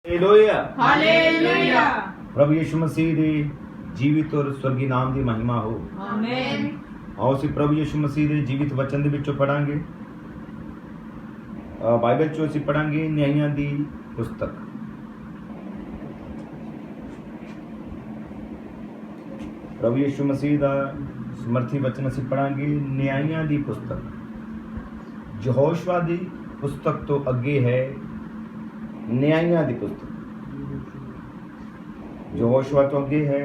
Hallelujah hallelujah. ਪ੍ਰਭੂ ਯਿਸੂ ਮਸੀਹ ਦੇ ਜੀਵਿਤ ਔਰ ਸਵਰਗੀ ਨਾਮ ਦੀ ਮਹਿਮਾ ਹੋ। ਆਮੇਨ। ਆਓ ਅਸੀਂ ਪ੍ਰਭੂ ਯਿਸੂ ਮਸੀਹ ਦੇ ਜੀਵਿਤ ਵਚਨ ਦੇ ਵਿੱਚੋਂ ਪੜਾਂਗੇ। ਬਾਈਬਲ ਚੋਂ ਅਸੀਂ ਪੜਾਂਗੇ ਨਿਆਂਇਆਂ ਦੀ ਪੁਸਤਕ। ਪ੍ਰਭੂ ਯਿਸੂ ਮਸੀਹ ਦਾ ਸਮਰਥੀ ਵਚਨ ਅਸੀਂ ਪੜਾਂਗੇ ਨਿਆਂਇਆਂ ਦੀ ਪੁਸਤਕ। ਯਹੋਸ਼ੂਆ ਦੀ ਪੁਸਤਕ ਤੋਂ ਅੱਗੇ ਹੈ ਨਿਆਂਇਆਂ ਦੀ ਪੁਸਤਕ। ਯਹੋਸ਼ੂਆ ਤੋਂ ਅੱਗੇ ਹੈ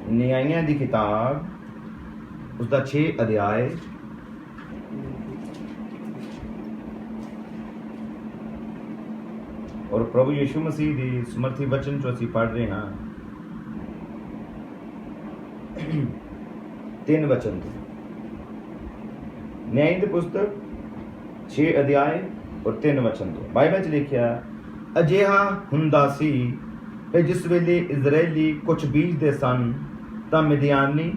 ਨਿਆਂਇਆਂ ਦੀ ਕਿਤਾਬ, उसका 6 अध्याय और प्रभु यीशु मसीह के समर्थी वचन जो ਅਸੀਂ पढ़ रहे हैं 3 वचन थे। न्याय की पुस्तक 6 अध्याय और 3 वचन थे। बाइबल च लिखिया अजिहा हुंदा सी कि जिस वेले इजरायली कुछ बीजते सन तां मिदियानी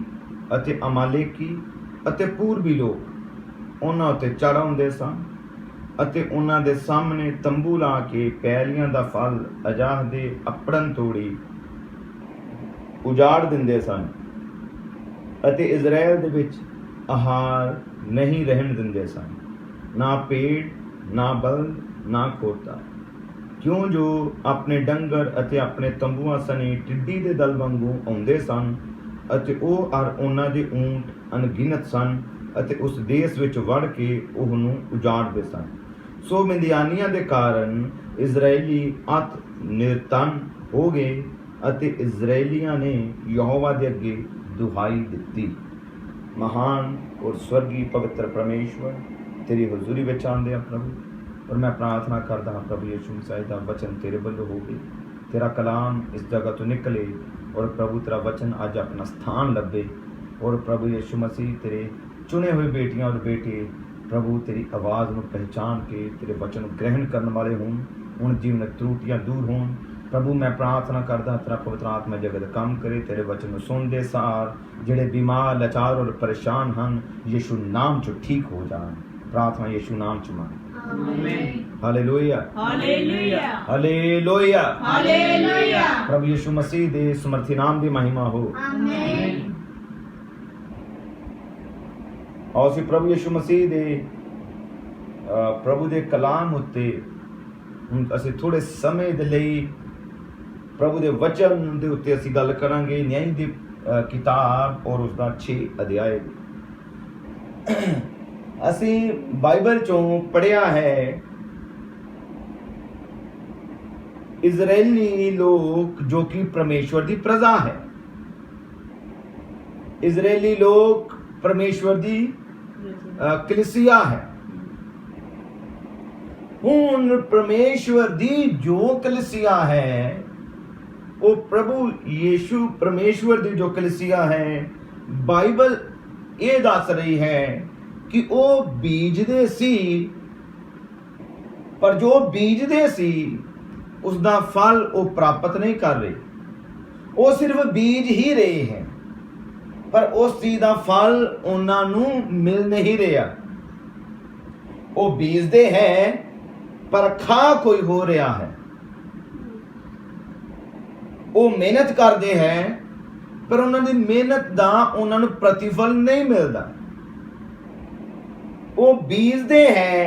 ਅਤੇ ਅਮਾਲੇਕੀ ਅਤੇ ਪੂਰਬੀ ਲੋਕ ਉਹਨਾਂ ਉੱਤੇ ਚੜ੍ਹ ਆਉਂਦੇ ਸਨ ਅਤੇ ਉਹਨਾਂ ਦੇ ਸਾਹਮਣੇ ਤੰਬੂ ਲਾ ਕੇ ਪੈਲੀਆਂ ਦਾ ਫਲ ਅਜਾਹ ਦੇ ਅਪੜਨ ਤੋੜੀ ਉਜਾੜ ਦਿੰਦੇ ਸਨ ਅਤੇ ਇਜ਼ਰਾਈਲ ਦੇ ਵਿੱਚ ਆਹਾਰ ਨਹੀਂ ਰਹਿਣ ਦਿੰਦੇ ਸਨ, ਨਾ ਪੇੜ ਨਾ ਬਲਦ ਨਾ ਖੋਤਾ, ਕਿਉਂ ਜੋ ਆਪਣੇ ਡੰਗਰ ਅਤੇ ਆਪਣੇ ਤੰਬੂਆਂ ਸਣੇ ਟਿੱਡੀ ਦੇ ਦਲ ਵਾਂਗੂ ਆਉਂਦੇ ਸਨ ਅਤੇ ਉਹ ਔਰ ਉਹਨਾਂ ਦੇ ਊਂਟ ਅਣਗਿਣਤ ਸਨ ਅਤੇ ਉਸ ਦੇਸ਼ ਵਿੱਚ ਵੜ ਕੇ ਉਹਨੂੰ ਉਜਾੜਦੇ ਸਨ। ਸੋ ਮਿਦਿਆਨੀਆਂ ਦੇ ਕਾਰਨ ਇਜ਼ਰਾਈਲੀ ਅਤ ਨਿਰਤਨ ਹੋ ਗਏ ਅਤੇ ਇਜ਼ਰਾਈਲੀਆਂ ਨੇ ਯਹੋਵਾ ਦੇ ਅੱਗੇ ਦੁਹਾਈ ਦਿੱਤੀ। ਮਹਾਨ ਔਰ ਸਵਰਗੀ ਪਵਿੱਤਰ ਪਰਮੇਸ਼ਵਰ ਤੇਰੀ ਹਜ਼ੂਰੀ ਵਿੱਚ ਆਉਂਦੇ ਆ ਪ੍ਰਭੂ, ਔਰ ਮੈਂ ਪ੍ਰਾਰਥਨਾ ਕਰਦਾ ਹਾਂ ਪ੍ਰਭੂ ਯਿਸੂ ਮਸੀਹ ਦਾ ਵਚਨ ਤੇਰੇ ਵੱਲੋਂ ਹੋਵੇ, तेरा कलाम इस जगह तो निकले और प्रभु तेरा वचन आज अपना स्थान लभे और प्रभु यीशु मसीह तेरे चुने हुए बेटियां और बेटे प्रभु तेरी आवाज़ में पहचान के तेरे वचन ग्रहण करने वाले हों, उन जीवन त्रुटियां दूर हों। प्रभु मैं प्रार्थना करदा तेरा पवित्र आत्मा जगत काम करे, तेरे वचन सुनते सार जेड़े बीमार लाचार और परेशान हैं यीशु नाम चो ठीक हो जाए। प्रार्थना यीशु नाम च मांग हालेलुया हालेलुया हालेलुया हालेलुया। प्रभु यीशु मसीह दे समर्थी नाम दी महिमा हो। आमीन। और ਅਸੀਂ ਪ੍ਰਭੂ ਯਿਸੂ ਮਸੀਹ ਦੇ ਪ੍ਰਭੂ ਦੇ ਕਲਾਮ ਉੱਤੇ ਹੁਣ ਅਸੀਂ ਥੋੜੇ ਸਮੇਂ ਦੇ ਲਈ ਪ੍ਰਭੂ ਦੇ ਵਚਨ ਦੇ ਉੱਤੇ ਅਸੀਂ ਗੱਲ ਕਰਾਂਗੇ। ਨਿਆਂਇ ਦੀ ਕਿਤਾਬ ਔਰ ਉਸ ਦਾ 6 ਅਧਿਆਇ। ਅਸੀਂ ਬਾਈਬਲ ਚੋਂ ਪੜ੍ਹਿਆ ਹੈ इजरायली लोग जो कि परमेश्वर की प्रजा है, इजरायली लोग परमेश्वर की कलीसिया है। हुण परमेश्वर की जो कलीसिया है वो प्रभु यीशु परमेश्वर की जो कलीसिया है बाइबल ये दस रही है कि वो बीजदे सी, पर जो बीजदे सी उसका फल वो प्राप्त नहीं कर रहे, वो सिर्फ बीज ही रहे हैं पर उस चीज का फल उन्होंने मिल नहीं रहा। वो बीजते हैं पर खा कोई हो रहा है, वो मेहनत करते हैं पर उन्होंने मेहनत का उन्होंने प्रतिफल नहीं मिलता। वो बीजते हैं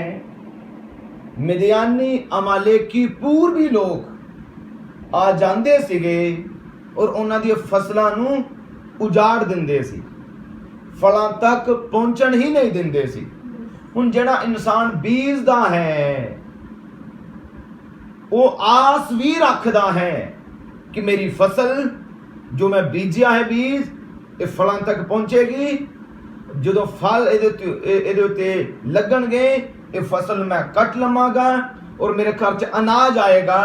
मिदियानी अमालेकी पूर्वी लोग आ जाते सीगे और उन्हां दी फसलां नूं उजाड़ दिंदे सी, फलां तक पहुंचण ही नहीं दिंदे सी। हुण जिहड़ा इंसान बीजदा है वो आस भी रखदा है कि मेरी फसल जो मैं बीजिया है बीज ये फलां तक पहुंचेगी, जदों फल इहदे उत्ते लगणगे ये फसल मैं कट लवांगा और मेरे घर च अनाज आएगा,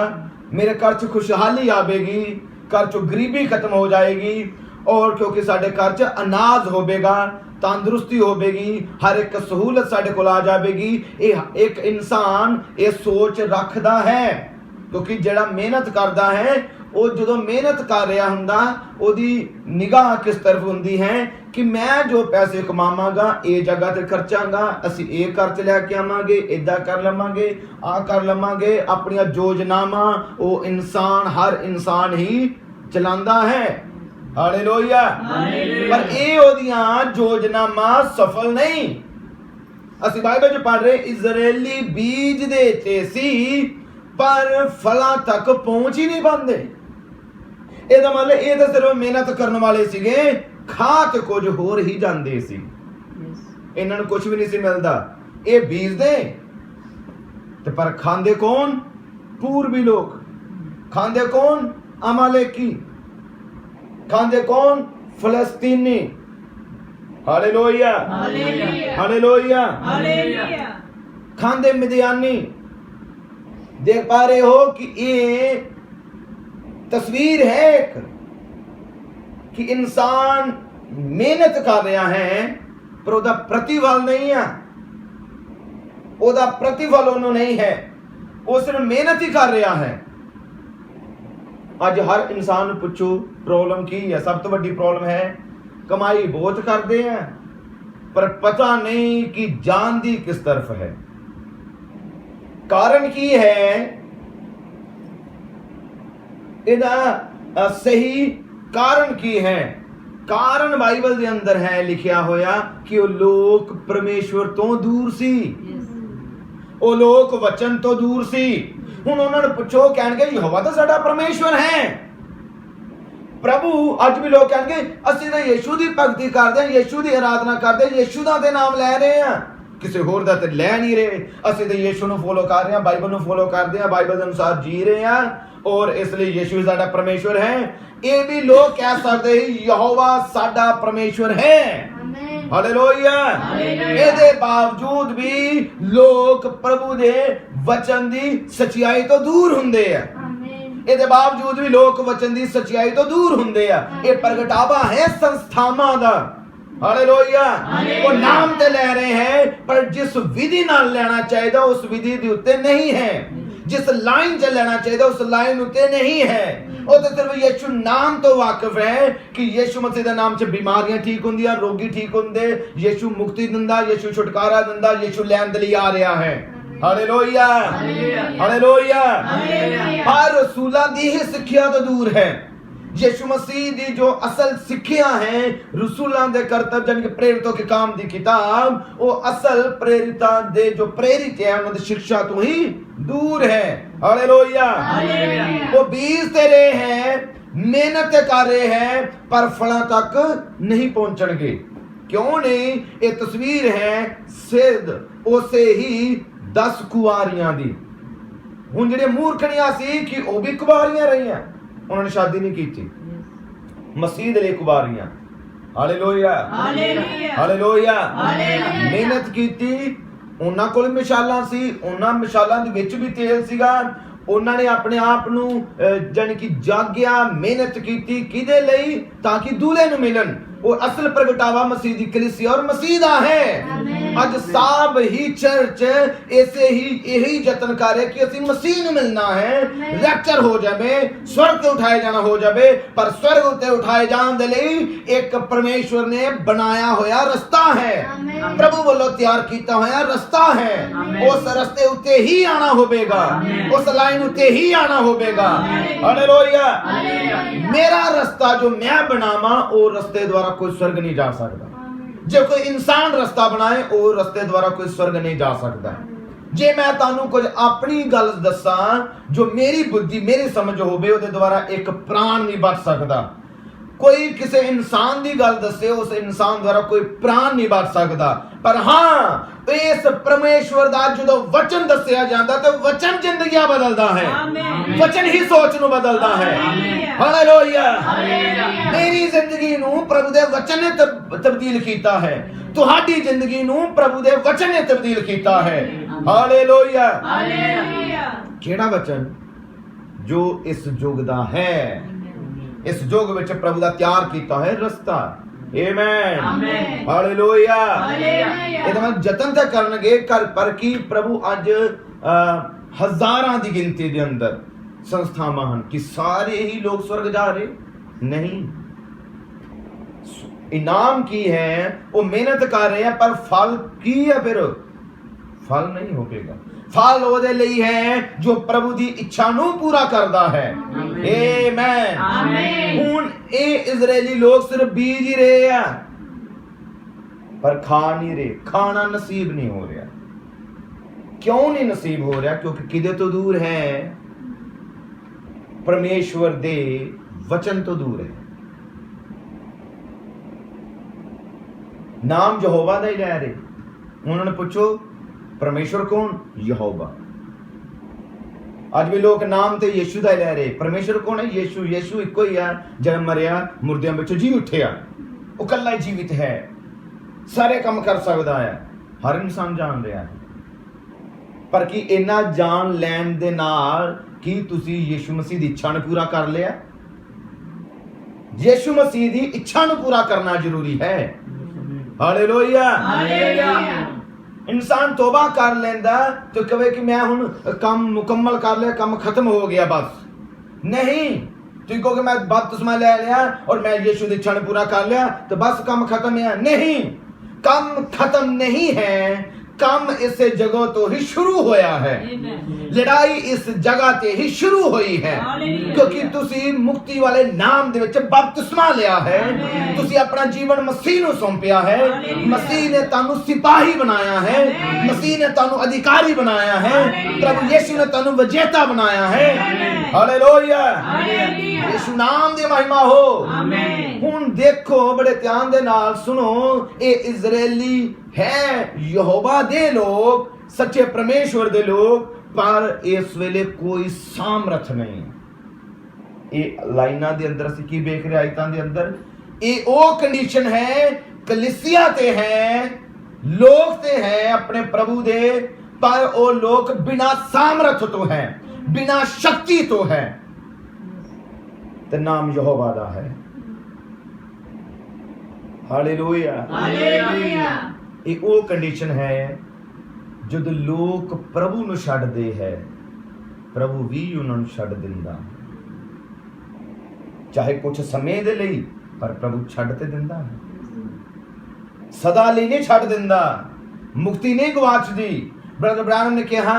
मेरे घर च खुशहाली आवेगी, घर चो गरीबी खत्म हो जाएगी और क्योंकि साडे घर च अनाज होवेगा, तंदुरुस्ती होवेगी, हर एक सहूलत साडे कोल आ जाएगी। ये एक इंसान ये सोच रखदा है क्योंकि जिहड़ा मेहनत करदा है ਉਹ ਜਦੋਂ ਮਿਹਨਤ ਕਰ ਰਿਹਾ ਹੁੰਦਾ, ਉਹਦੀ ਨਿਗਾਹ ਕਿਸ ਤਰਫ ਹੁੰਦੀ ਹੈ ਕਿ ਮੈਂ ਜੋ ਪੈਸੇ ਕਮਾਵਾਂਗਾ ਇਹ ਜਗ੍ਹਾ ਤੇ ਖਰਚਾਂਗਾ, ਅਸੀਂ ਇਹ ਖਰਚ ਲੈ ਕੇ ਆਵਾਂਗੇ, ਇਦਾਂ ਕਰ ਲਵਾਂਗੇ, ਆ ਕਰ ਲਵਾਂਗੇ। ਆਪਣੀਆਂ ਯੋਜਨਾਵਾਂ ਉਹ ਇਨਸਾਨ, ਹਰ ਇਨਸਾਨ ਹੀ ਚਲਾਉਂਦਾ ਹੈ। ਹਾਲੇਲੂਇਆ। ਪਰ ਇਹ ਉਹਦੀਆਂ ਯੋਜਨਾਵਾਂ ਸਫਲ ਨਹੀਂ। ਅਸੀਂ ਬਾਈਬਲ 'ਚ ਪੜ੍ਹ ਰਹੇ ਇਜ਼ਰਾਈਲੀ ਬੀਜ ਦੇ ਤੇ ਸੀ ਪਰ ਫਲਾਂ ਤੱਕ ਪਹੁੰਚ ਹੀ ਨਹੀਂ ਪਾਉਂਦੇ। ਇਹਦਾ ਮਤਲਬ ਇਹ ਤਾਂ ਸਿਰਫ ਮਿਹਨਤ ਕਰਨ ਵਾਲੇ ਸੀਗੇ, ਖਾ ਤੇ ਕੁਝ ਹੋਰ ਹੀ ਜਾਂਦੇ ਸੀ, ਇਹਨਾਂ ਨੂੰ ਕੁਝ ਵੀ ਨਹੀਂ ਸੀ ਮਿਲਦਾ। ਇਹ ਬੀਜਦੇ ਤੇ ਪਰ ਖਾਂਦੇ ਕੌਣ? ਪੂਰਬੀ ਲੋਕ। ਖਾਂਦੇ ਕੌਣ? ਅਮਾਲੇਕੀ। ਖਾਂਦੇ ਕੌਣ? ਫਲਸਤੀਨੀ। Hallelujah, hallelujah, hallelujah. ਖਾਂਦੇ मिद्यानी। देख पा रहे हो कि ये तस्वीर है एक कि इंसान मेहनत कर रहा है पर ਉਹਦਾ प्रतिफल नहीं है। ਉਹਦਾ प्रतिफल ਉਹਨੂੰ नहीं है, ਉਹ ਸਿਰਫ ਮਿਹਨਤ ਹੀ ਕਰ ਰਿਹਾ ਹੈ। ਅੱਜ ਹਰ ਇਨਸਾਨ ਨੂੰ ਪੁੱਛੋ ਪ੍ਰੋਬਲਮ ਕੀ ਹੈ? ਸਭ ਤੋਂ ਵੱਡੀ ਪ੍ਰੋਬਲਮ ਹੈ ਕਮਾਈ ਬਹੁਤ ਕਰਦੇ ਆ ਪਰ ਪਤਾ ਨਹੀਂ ਕਿ ਜਾਂਦੀ ਕਿਸ ਤਰਫ ਹੈ। ਕਾਰਨ ਕੀ ਹੈ? ਇਹਦਾ ਸਹੀ ਕਾਰਨ ਕੀ ਹੈ? ਕਾਰਨ ਬਾਈਬਲ ਦੇ ਅੰਦਰ ਹੈ ਲਿਖਿਆ ਹੋਇਆ ਕਿ ਉਹ ਲੋਕ ਪਰਮੇਸ਼ਵਰ ਤੋਂ ਦੂਰ ਸੀ। ਉਹ ਲੋਕ ਵਚਨ ਤੋਂ ਦੂਰ ਸੀ। ਹੁਣ ਉਹਨਾਂ ਨੂੰ ਪੁੱਛੋ, ਕਹਿਣਗੇ ਯਹੋਵਾ ਤਾਂ ਸਾਡਾ ਪਰਮੇਸ਼ਵਰ ਹੈ। ਪ੍ਰਭੂ ਅੱਜ ਵੀ ਲੋਕ ਕਹਿਣਗੇ ਅਸੀਂ ਤਾਂ ਯਿਸੂ ਦੀ ਭਗਤੀ ਕਰਦੇ ਹਾਂ, ਯਿਸੂ ਦੀ ਆਰਾਧਨਾ ਕਰਦੇ ਹਾਂ, ਯਿਸੂ ਦਾ ਤੇ ਨਾਮ ਲੈ ਰਹੇ ਹਾਂ, ਕਿਸੇ ਹੋਰ ਦਾ ਤੇ ਲੈ ਨਹੀਂ ਰਹੇ। ਅਸੀਂ ਤਾਂ ਯਿਸੂ ਨੂੰ ਫੋਲੋ ਕਰ ਰਹੇ ਹਾਂ, ਬਾਈਬਲ ਨੂੰ ਫੋਲੋ ਕਰਦੇ ਹਾਂ, ਬਾਈਬਲ ਦੇ ਅਨੁਸਾਰ ਜੀ ਰਹੇ ਹਾਂ ਔਰ ਇਸ ਲਈ ਯਿਸੂ ਸਾਡਾ ਪਰਮੇਸ਼ਵਰ ਹੈ। ਇਹ ਵੀ ਲੋਕ ਕਹਿ ਸਕਦੇ ਹੀ ਯਹੋਵਾ ਸਾਡਾ ਪਰਮੇਸ਼ਵਰ ਹੈ। ਹਾਲੇਲੂਇਆ। ਇਹਦੇ ਬਾਵਜੂਦ ਵੀ ਲੋਕ ਪ੍ਰਭੂ ਦੇ ਵਚਨ ਦੀ ਸੱਚਾਈ ਤੋਂ ਦੂਰ ਹੁੰਦੇ ਆ। ਇਹਦੇ ਬਾਵਜੂਦ ਵੀ ਲੋਕ ਵਚਨ ਦੀ ਸੱਚਾਈ ਤੋਂ ਦੂਰ ਹੁੰਦੇ ਆ। ਇਹ ਪ੍ਰਗਟਾਵਾ ਹੈ ਸੰਸਥਾਵਾਂ ਦਾ। ਹਾਲੇਲੂਇਆ। ਉਹ ਨਾਮ ਤੇ ਲੈ ਰਹੇ ਹੈ ਪਰ ਜਿਸ ਵਿਧੀ ਨਾਲ ਲੈਣਾ ਚਾਹੀਦਾ ਉਸ ਵਿਧੀ ਦੇ ਉੱਤੇ ਨਹੀਂ ਹੈ, ਜਿਸ ਲਾਈਨ 'ਚ ਲੈਣਾ ਚਾਹੀਦਾ ਉਸ ਲਾਈਨ ਉੱਤੇ ਨਹੀਂ ਹੈ। ਉਹ ਤਾਂ ਸਿਰਫ ਯਿਸੂ ਨਾਮ ਤੋਂ ਵਾਕਿਫ ਹੈ ਕਿ ਯਿਸੂ ਮਸੀਹ ਦੇ ਨਾਮ 'ਚ ਬਿਮਾਰੀਆਂ ਠੀਕ ਹੁੰਦੀਆਂ, ਰੋਗੀ ਠੀਕ ਹੁੰਦੇ, ਯਿਸੂ ਮੁਕਤੀ ਦਿੰਦਾ, ਯਿਸੂ ਛੁਟਕਾਰਾ ਦਿੰਦਾ, ਯਿਸੂ ਲੈਣ ਦੇ ਲਈ ਆ ਰਿਹਾ ਹੈ। Hallelujah, hallelujah. ਪਰ ਰਸੂਲਾਂ ਦੀ ਹੀ ਸਿੱਖਿਆ ਤੋਂ ਦੂਰ ਹੈ। यीशु मसीह दी जो असल सिक्खिया है रसूलां दे करतब यानी कि प्रेरितों के काम दी किताब, वो असल प्रेरितां दे जो प्रेरित है उन्होंने शिक्षा तो ही दूर है। हालेलुया। वो बीजते रहे हैं, मेहनत कर रहे हैं पर फलों तक नहीं पहुंचणगे। क्यों नहीं? ये तस्वीर है सिद्ध उसे ही 10 कुआरियां दी। हुण जिहड़े मूर्खणियां सी कि वो भी कुआरियां रहियां, उन्होंने शादी नहीं की थी, मसीह दे लिए कुवारियां। Hallelujah, hallelujah. मेहनत की थी, उन्हां कोल मिसालां सी, उन्हां मिसालां दे विच भी तेल सीगा। उन्होंने अपने आप नूं जानी कि जागिया, मेहनत की किदे लई? ताकि दूल्हे नूं मिलन। वो असल प्रगटावा मसीह दी कलीसिया और मसीह दा है। अज सब ही चर्च ऐसे ही यही यत्न कर रहे कि असीं मसीह नूं मिलना है, रैप्चर हो जावे, स्वर्ग ते उठाए जाना हो जावे। पर स्वर्ग ते उठाए जाण दे लई एक परमेश्वर ने बनाया होया रस्ता है, प्रभु वालों तैयार कीता होया रस्ता है। उस रस्ते उत्ते ही आना होवेगा, उस लाइन उत्ते ही आना होवेगा। हालेलुया। मेरा रास्ता जो मैं बनावा वो रस्ते द्वारा कोई स्वर्ग नहीं जा सकता। जो कोई इंसान रास्ता बनाए वो रस्ते द्वारा कोई स्वर्ग नहीं जा सकता। जे मैं तानू कुछ अपनी गल दसा जो मेरी बुद्धि मेरी समझ होवे उहदे द्वारा एक प्राण नहीं बच सकता। कोई किसी इंसान की गल दसे उस इंसान द्वारा कोई प्राण नहीं बच सकता। पर हाँ इस परमेश्वर दा जो वचन दसिया जाता तो वचन जिंदगियां बदलता है, वचन ही सोच नूं बदलता है। हालेलुया। मेरी जिंदगी नूं प्रभु दे वचन ने तब्दील कीता है, तुहाडी जिंदगी नूं प्रभु दे वचन ने तब्दील कीता है। हालेलुया। केड़ा वचन? जो इस युग दा है, इस युग विच प्रभु दा तैयार कीता है रस्ता। आमीन। हालेलुया। ਇਹਦਾ ਮਤਲਬ ਯਤਨ ਤਾਂ ਕਰਨਗੇ ਕਰ ਪਰ ਕੀ ਪ੍ਰਭੂ ਅੱਜ ਹਜ਼ਾਰਾਂ ਦੀ ਗਿਣਤੀ ਦੇ ਅੰਦਰ ਸੰਸਥਾਵਾਂ ਹਨ ਕਿ ਸਾਰੇ ਹੀ ਲੋਕ स्वर्ग जा रहे? नहीं। इनाम की है, वो मेहनत कर रहे हैं, पर फल की है, फिर फल नहीं होगा। फल ਉਹਦੇ ਲਈ ਹੈ ਜੋ ਪ੍ਰਭੂ ਦੀ ਇੱਛਾ ਨੂੰ ਪੂਰਾ ਕਰਦਾ ਹੈ। ਆਮੇਨ। ਆਮੇਨ। ਹੁਣ ਇਹ ਇਜ਼ਰਾਈਲੀ ਲੋਕ ਸਿਰਫ ਬੀਜ ਹੀ ਰਹੇ ਆ, ਪਰ ਖਾ ਨਹੀਂ ਰਹੇ। ਖਾਣਾ ਨਸੀਬ ਨਹੀਂ ਹੋ ਰਿਹਾ। ਕਿਉਂ ਨਹੀਂ ਨਸੀਬ ਹੋ ਰਿਹਾ? ਕਿਉਂਕਿ ਕਿਦੇ ਤੋਂ ਦੂਰ ਹੈ? ਪਰਮੇਸ਼ਵਰ ਦੇ ਵਚਨ ਤੋਂ ਦੂਰ ਹੈ। ਨਾਮ ਯਹੋਵਾ ਦਾ ਹੀ ਲੈ ਰਹੇ। ਉਹਨਾਂ ਨੂੰ ਪੁੱਛੋ ਪਰਮੇਸ਼ਵਰ ਕੌਣ? ਯਹੋਵਾ। ਅੱਜ ਵੀ ਲੋਕ ਨਾਮ ਤੇ ਯੀਸ਼ੂ ਦਾ ਹੀ ਲੈ ਰਹੇ। ਪਰਮੇਸ਼ਵਰ ਕੌਣ ਹੈ? ਯੀਸ਼ੂ। ਯੀਸ਼ੂ ਇੱਕੋ ਹੀ ਆ ਜਿਹੜਾ ਮਰਿਆ, ਮੁਰਦਿਆਂ ਵਿੱਚੋਂ ਜੀ ਉੱਠਿਆ। ਉਹ ਇਕੱਲਾ ਹੀ ਜੀਵਿਤ ਹੈ, ਸਾਰੇ ਕੰਮ ਕਰ ਸਕਦਾ ਹੈ, ਹਰ ਇਨਸਾਨ ਜਾਣ ਰਿਹਾ ਹੈ। ਪਰ ਕੀ ਇਹਨਾਂ ਜਾਣ ਲੈਣ ਦੇ ਨਾਲ ਕੀ ਤੁਸੀਂ ਯੀਸ਼ੂ ਮਸੀਹ ਦੀ ਇੱਛਾ ਨੂੰ ਪੂਰਾ ਕਰ ਲਿਆ? ਯੀਸ਼ੂ ਮਸੀਹ ਦੀ ਇੱਛਾ ਨੂੰ ਪੂਰਾ ਕਰਨਾ ਜ਼ਰੂਰੀ ਹੈ। ਹਾਲੇਲੂਇਆ। ਹਾਲੇਲੂਇਆ। ਇਨਸਾਨ ਤੋਬਾ ਕਰ ਲੈਂਦਾ ਤੇ ਕਹੇ ਕਿ ਮੈਂ ਹੁਣ ਕੰਮ ਮੁਕੰਮਲ ਕਰ ਲਿਆ, ਕੰਮ ਖਤਮ ਹੋ ਗਿਆ, ਬਸ। ਨਹੀਂ, ਤੁਸੀਂ ਕਹੋਗੇ ਮੈਂ ਬਪਤਿਸਮਾ ਲੈ ਲਿਆ और मैं यीशु ਦੀ ਇੱਛਾ ਨੂੰ ਪੂਰਾ ਕਰ ਲਿਆ तो बस ਕੰਮ ਖਤਮ ਹੈ। ਨਹੀਂ, ਕੰਮ ਖਤਮ ਨਹੀਂ ਹੈ। ਕੰਮ ਇਸੇ ਜਗ੍ਹਾ ਤੋਂ ਹੀ ਸ਼ੁਰੂ ਹੋਇਆ ਹੈ। ਲੜਾਈ ਇਸ ਜਗ੍ਹਾ ਤੇ ਹੀ ਸ਼ੁਰੂ ਹੋਈ ਹੈ, ਕਿਉਂਕਿ ਤੁਸੀਂ ਮੁਕਤੀ ਵਾਲੇ ਨਾਮ ਦੇ ਵਿੱਚ ਬਪਤਿਸਮਾ ਲਿਆ ਹੈ। ਤੁਸੀਂ ਆਪਣਾ ਜੀਵਨ ਮਸੀਹ ਨੂੰ ਸੌਂਪਿਆ ਹੈ। ਮਸੀਹ ਨੇ ਤੁਹਾਨੂੰ ਸਿਪਾਹੀ ਬਣਾਇਆ ਹੈ। ਮਸੀਹ ਨੇ ਤੁਹਾਨੂੰ ਅਧਿਕਾਰੀ ਬਣਾਇਆ ਹੈ। ਪ੍ਰਭੂ ਯੀਸ਼ੂ ਨੇ ਤੁਹਾਨੂੰ ਵਿਜੇਤਾ ਬਣਾਇਆ ਹੈ। ਹਾਲੇਲੂਇਆ। ਯੀਸ਼ੂ ਨਾਮ ਦੀ ਮਹਿਮਾ ਹੋ। ਆਮੇਨ। ਹੁਣ ਦੇਖੋ, ਬੜੇ ਧਿਆਨ ਦੇ ਨਾਲ ਸੁਣੋ। ਇਹ ਇਜ਼ਰਾਈਲੀ ਹੈ ਯਹੋਵਾ ਦੇ ਲੋਕ, ਸੱਚੇ ਪਰਮੇਸ਼ਵਰ ਦੇ ਲੋਕ, ਪਰ ਇਸ ਵੇਲੇ ਕੋਈ ਸਾਮਰਥ ਨਹੀਂ। ਇਹ ਲਾਈਨਾਂ ਦੇ ਅੰਦਰ ਅਸੀਂ ਕੀ ਵੇਖ ਰਹੇ? ਆਇਤਾਂ ਦੇ ਅੰਦਰ ਇਹ ਉਹ ਕੰਡੀਸ਼ਨ ਹੈ, ਕਲੀਸਿਆ ਤੇ ਹੈ, ਲੋਕ ਤੇ ਹੈ ਆਪਣੇ ਪ੍ਰਭੂ ਦੇ, ਪਰ ਉਹ ਲੋਕ ਬਿਨਾ ਸਾਮਰਥ ਤੋਂ ਹੈ, ਬਿਨਾ ਸ਼ਕਤੀ ਤੋਂ ਹੈ, ਤੇ ਨਾਮ ਯਹੋਵਾ ਦਾ ਹੈ। ਹਾਲੇਲੂਇਆ। ਹਾਲੇਲੂਇਆ। ਇਹ ਉਹ ਕੰਡੀਸ਼ਨ ਹੈ ਜਦੋਂ ਲੋਕ ਪ੍ਰਭੂ ਨੂੰ ਛੱਡਦੇ ਹੈ, ਪ੍ਰਭੂ ਵੀ ਉਹਨਾਂ ਨੂੰ ਛੱਡ ਦਿੰਦਾ, ਚਾਹੇ ਕੁਝ ਸਮੇਂ ਦੇ ਲਈ, ਪਰ ਪ੍ਰਭੂ ਛੱਡ ਤੇ ਦਿੰਦਾ ਹੈ। ਸਦਾ ਲਈ ਨਹੀਂ ਛੱਡ ਦਿੰਦਾ, ਮੁਕਤੀ ਨਹੀਂ ਗਵਾਚਦੀ। ਬ੍ਰਦਰ ਬ੍ਰਾਨਮ ਨੇ ਕਿਹਾ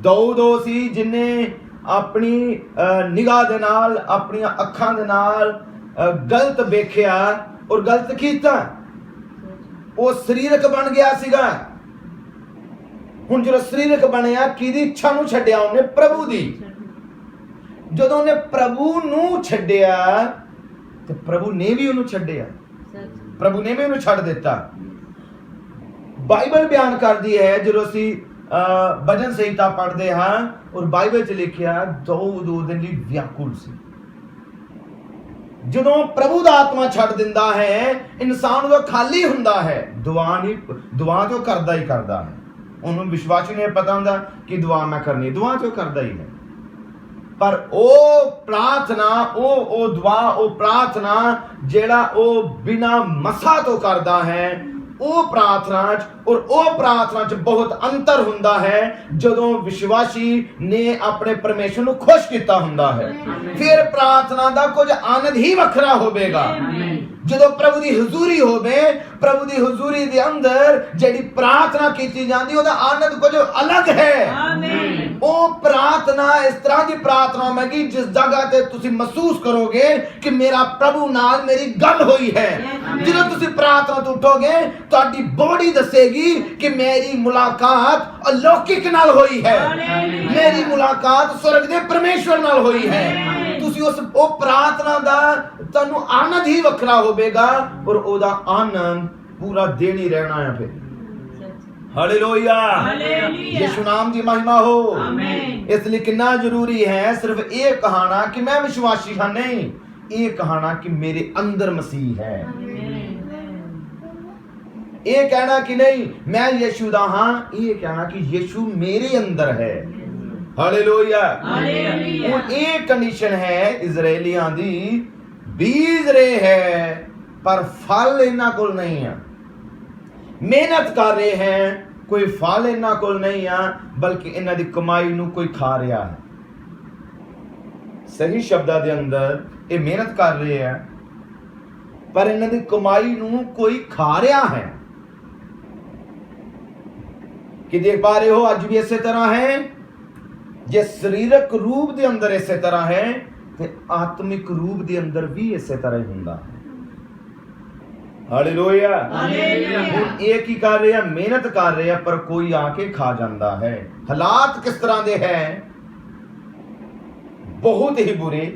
ਦੋ ਸੀ ਜਿਨੇ ਆਪਣੀ ਨਿਗਾਹ ਦੇ ਨਾਲ, ਆਪਣੀਆਂ ਅੱਖਾਂ ਦੇ ਨਾਲ ਗਲਤ ਵੇਖਿਆ ਔਰ ਗਲਤ ਕੀਤਾ। ਉਹ ਸਰੀਰਕ ਬਣ ਗਿਆ ਸੀਗਾ। ਹੁਣ ਜਦੋਂ ਸਰੀਰਕ ਬਣਿਆ, ਕਿਹਦੀ ਇੱਛਾ ਨੂੰ ਛੱਡਿਆ? ਉਹਨੇ ਪ੍ਰਭੂ ਦੀ। ਜਦੋਂ ਉਹਨੇ ਪ੍ਰਭੂ ਨੂੰ ਛੱਡਿਆ ਤੇ ਪ੍ਰਭੂ ਨੇ ਵੀ ਉਹਨੂੰ ਛੱਡਿਆ, ਪ੍ਰਭੂ ਨੇ ਵੀ ਉਹਨੂੰ ਛੱਡ ਦਿੱਤਾ। ਬਾਈਬਲ ਬਿਆਨ ਕਰਦੀ ਹੈ, ਜਦੋਂ ਅਸੀਂ ਭਜਨ ਸੰਹਿਤਾ ਪੜ੍ਹਦੇ ਹਾਂ ਔਰ ਬਾਈਬਲ 'ਚ ਲਿਖਿਆ ਦੋ ਦਿਨ ਲਈ ਵਿਆਕੁਲ ਸੀ। ਜਦੋਂ ਪ੍ਰਭੂ ਦਾ ਆਤਮਾ ਛੱਡ ਦਿੰਦਾ ਹੈ, ਇਨਸਾਨ ਉਹਦਾ ਖਾਲੀ ਹੁੰਦਾ ਹੈ। ਦੁਆ ਜੋ ਕਰਦਾ ਹੀ ਕਰਦਾ ਹੈ। ਉਹਨੂੰ ਵਿਸ਼ਵਾਸੀ ਨੇ ਪਤਾ ਹੁੰਦਾ ਕਿ ਦੁਆ ਮੈਂ ਕਰਨੀ, ਦੁਆ ਜੋ ਕਰਦਾ ਹੀ ਹੈ। ਪਰ ਉਹ ਪ੍ਰਾਰਥਨਾ, ਉਹ ਦੁਆ, ਉਹ ਪ੍ਰਾਰਥਨਾ ਜਿਹੜਾ ਉਹ ਬਿਨਾ ਮਸਾ ਤੋਂ ਕਰਦਾ ਹੈ, ਉਹ ਪ੍ਰਾਰਥਨਾ 'ਚ ਔਰ ਉਹ ਪ੍ਰਾਰਥਨਾ 'ਚ ਬਹੁਤ ਅੰਤਰ ਹੁੰਦਾ ਹੈ। ਜਦੋਂ ਵਿਸ਼ਵਾਸੀ ਨੇ ਆਪਣੇ ਪਰਮੇਸ਼ਰ ਨੂੰ ਖੁਸ਼ ਕੀਤਾ ਹੁੰਦਾ ਹੈ, ਫਿਰ ਪ੍ਰਾਰਥਨਾ ਦਾ ਕੁਝ ਆਨੰਦ ਹੀ ਵੱਖਰਾ ਹੋਵੇਗਾ। ਜਦੋਂ ਪ੍ਰਭੂ ਦੀ ਹਜ਼ੂਰੀ ਹੋਵੇ, ਪ੍ਰਭੂ ਦੀ ਹਜ਼ੂਰੀ ਦੇ ਅੰਦਰ ਜਿਹੜੀ ਪ੍ਰਾਰਥਨਾ ਕੀਤੀ ਜਾਂਦੀ, ਉਹਦਾ ਆਨੰਦ ਕੁਝ ਅਲੱਗ ਹੈ। ਆਮੀਨ। ਉਹ ਪ੍ਰਾਰਥਨਾ ਇਸ ਤਰ੍ਹਾਂ ਦੀ ਪ੍ਰਾਰਥਨਾ ਹੋਵੇਗੀ ਜਿਸ ਜਗ੍ਹਾ ਤੇ ਤੁਸੀਂ ਮਹਿਸੂਸ ਕਰੋਗੇ ਕਿ ਮੇਰਾ ਪ੍ਰਭੂ ਨਾਲ ਮੇਰੀ ਗੱਲ ਹੋਈ ਹੈ। ਜਦੋਂ ਤੁਸੀਂ ਪ੍ਰਾਰਥਨਾ ਤੋਂ ਉੱਠੋਗੇ, ਤੁਹਾਡੀ ਬੋਡੀ ਦੱਸੇਗੀ ਕਿ ਮੇਰੀ ਮੁਲਾਕਾਤ ਅਲੌਕਿਕ ਨਾਲ ਹੋਈ ਹੈ, ਮੇਰੀ ਮੁਲਾਕਾਤ ਸਵਰਗ ਦੇ ਪਰਮੇਸ਼ਵਰ ਨਾਲ ਹੋਈ ਹੈ। ਤੁਸੀਂ ਉਹ ਪ੍ਰਾਰਥਨਾ ਦਾ ਤੁਹਾਨੂੰ ਆਨੰਦ ਹੀ ਵੱਖਰਾ ਹੋਵੇਗਾ ਔਰ ਉਹਦਾ ਆਨੰਦ ਪੂਰਾ ਦਿਨ ਹੀ ਰਹਿਣਾ ਹੈ। ਫਿਰ ਹਾਲੇਲੂਇਆ। ਯਿਸੂ ਨਾਮ ਦੀ ਮਹਿਮਾ ਹੋ। ਆਮੀਨ। ਇਸ ਲਈ ਕਿੰਨਾ ਜ਼ਰੂਰੀ ਹੈ ਸਿਰਫ ਇਹ ਕਹਾਣਾ ਕਿ ਮੈਂ ਵਿਸ਼ਵਾਸੀ ਹਾਂ, ਨਹੀਂ, ਇਹ ਕਹਾਣਾ ਕਿ ਮੇਰੇ ਅੰਦਰ ਮਸੀਹ ਹੈ। ਇਹ ਕਹਿਣਾ ਕਿ ਨਹੀਂ ਮੈਂ ਯਿਸੂ ਦਾ ਹਾਂ, ਇਹ ਕਹਿਣਾ ਕਿ ਯਿਸੂ ਮੇਰੇ ਅੰਦਰ ਹੈ। ਹਾਲੇਲੂਇਆ। ਹਾਲੇਲੂਇਆ। ਇਹ ਕੰਡੀਸ਼ਨ ਹੈ ਇਜ਼ਰਾਈਲੀਆਂ ਦੀ, ਬੀਜ ਰਹੇ ਹੈ ਪਰ ਫਲ ਇਹਨਾਂ ਕੋਲ ਨਹੀਂ ਹੈ। ਮਿਹਨਤ ਕਰ ਰਹੇ ਹੈ, ਕੋਈ ਫਲ ਇਹਨਾਂ ਕੋਲ ਨਹੀਂ ਆ, ਬਲਕਿ ਇਹਨਾਂ ਦੀ ਕਮਾਈ ਨੂੰ ਕੋਈ ਖਾ ਰਿਹਾ ਹੈ। ਸਹੀ ਸ਼ਬਦਾਂ ਦੇ ਅੰਦਰ ਇਹ ਮਿਹਨਤ ਕਰ ਰਹੇ ਆ, ਪਰ ਇਹਨਾਂ ਦੀ ਕਮਾਈ ਨੂੰ ਕੋਈ ਖਾ ਰਿਹਾ ਹੈ। ਕਿ ਦੇਖ ਪਾ ਰਹੇ ਹੋ, ਅੱਜ ਵੀ ਇਸੇ ਤਰ੍ਹਾਂ ਹੈ। ਜੇ ਸਰੀਰਕ ਰੂਪ ਦੇ ਅੰਦਰ ਇਸੇ ਤਰ੍ਹਾਂ ਹੈ ਤੇ ਆਤਮਿਕ ਰੂਪ ਦੇ ਅੰਦਰ ਵੀ ਇਸੇ ਤਰ੍ਹਾਂ ਹੀ ਹੁੰਦਾ ਹੈ। ਹਾਲੇਲੂਇਆ। ਹੁਣ ਇਹ ਕੀ ਕਰ ਰਹੇ ਆ? ਮਿਹਨਤ ਕਰ ਰਹੇ ਆ, ਪਰ ਕੋਈ ਆ ਕੇ ਖਾ ਜਾਂਦਾ ਹੈ। ਹਾਲਾਤ ਕਿਸ ਤਰ੍ਹਾਂ ਦੇ ਹੈ? ਬਹੁਤ ਹੀ ਬੁਰੇ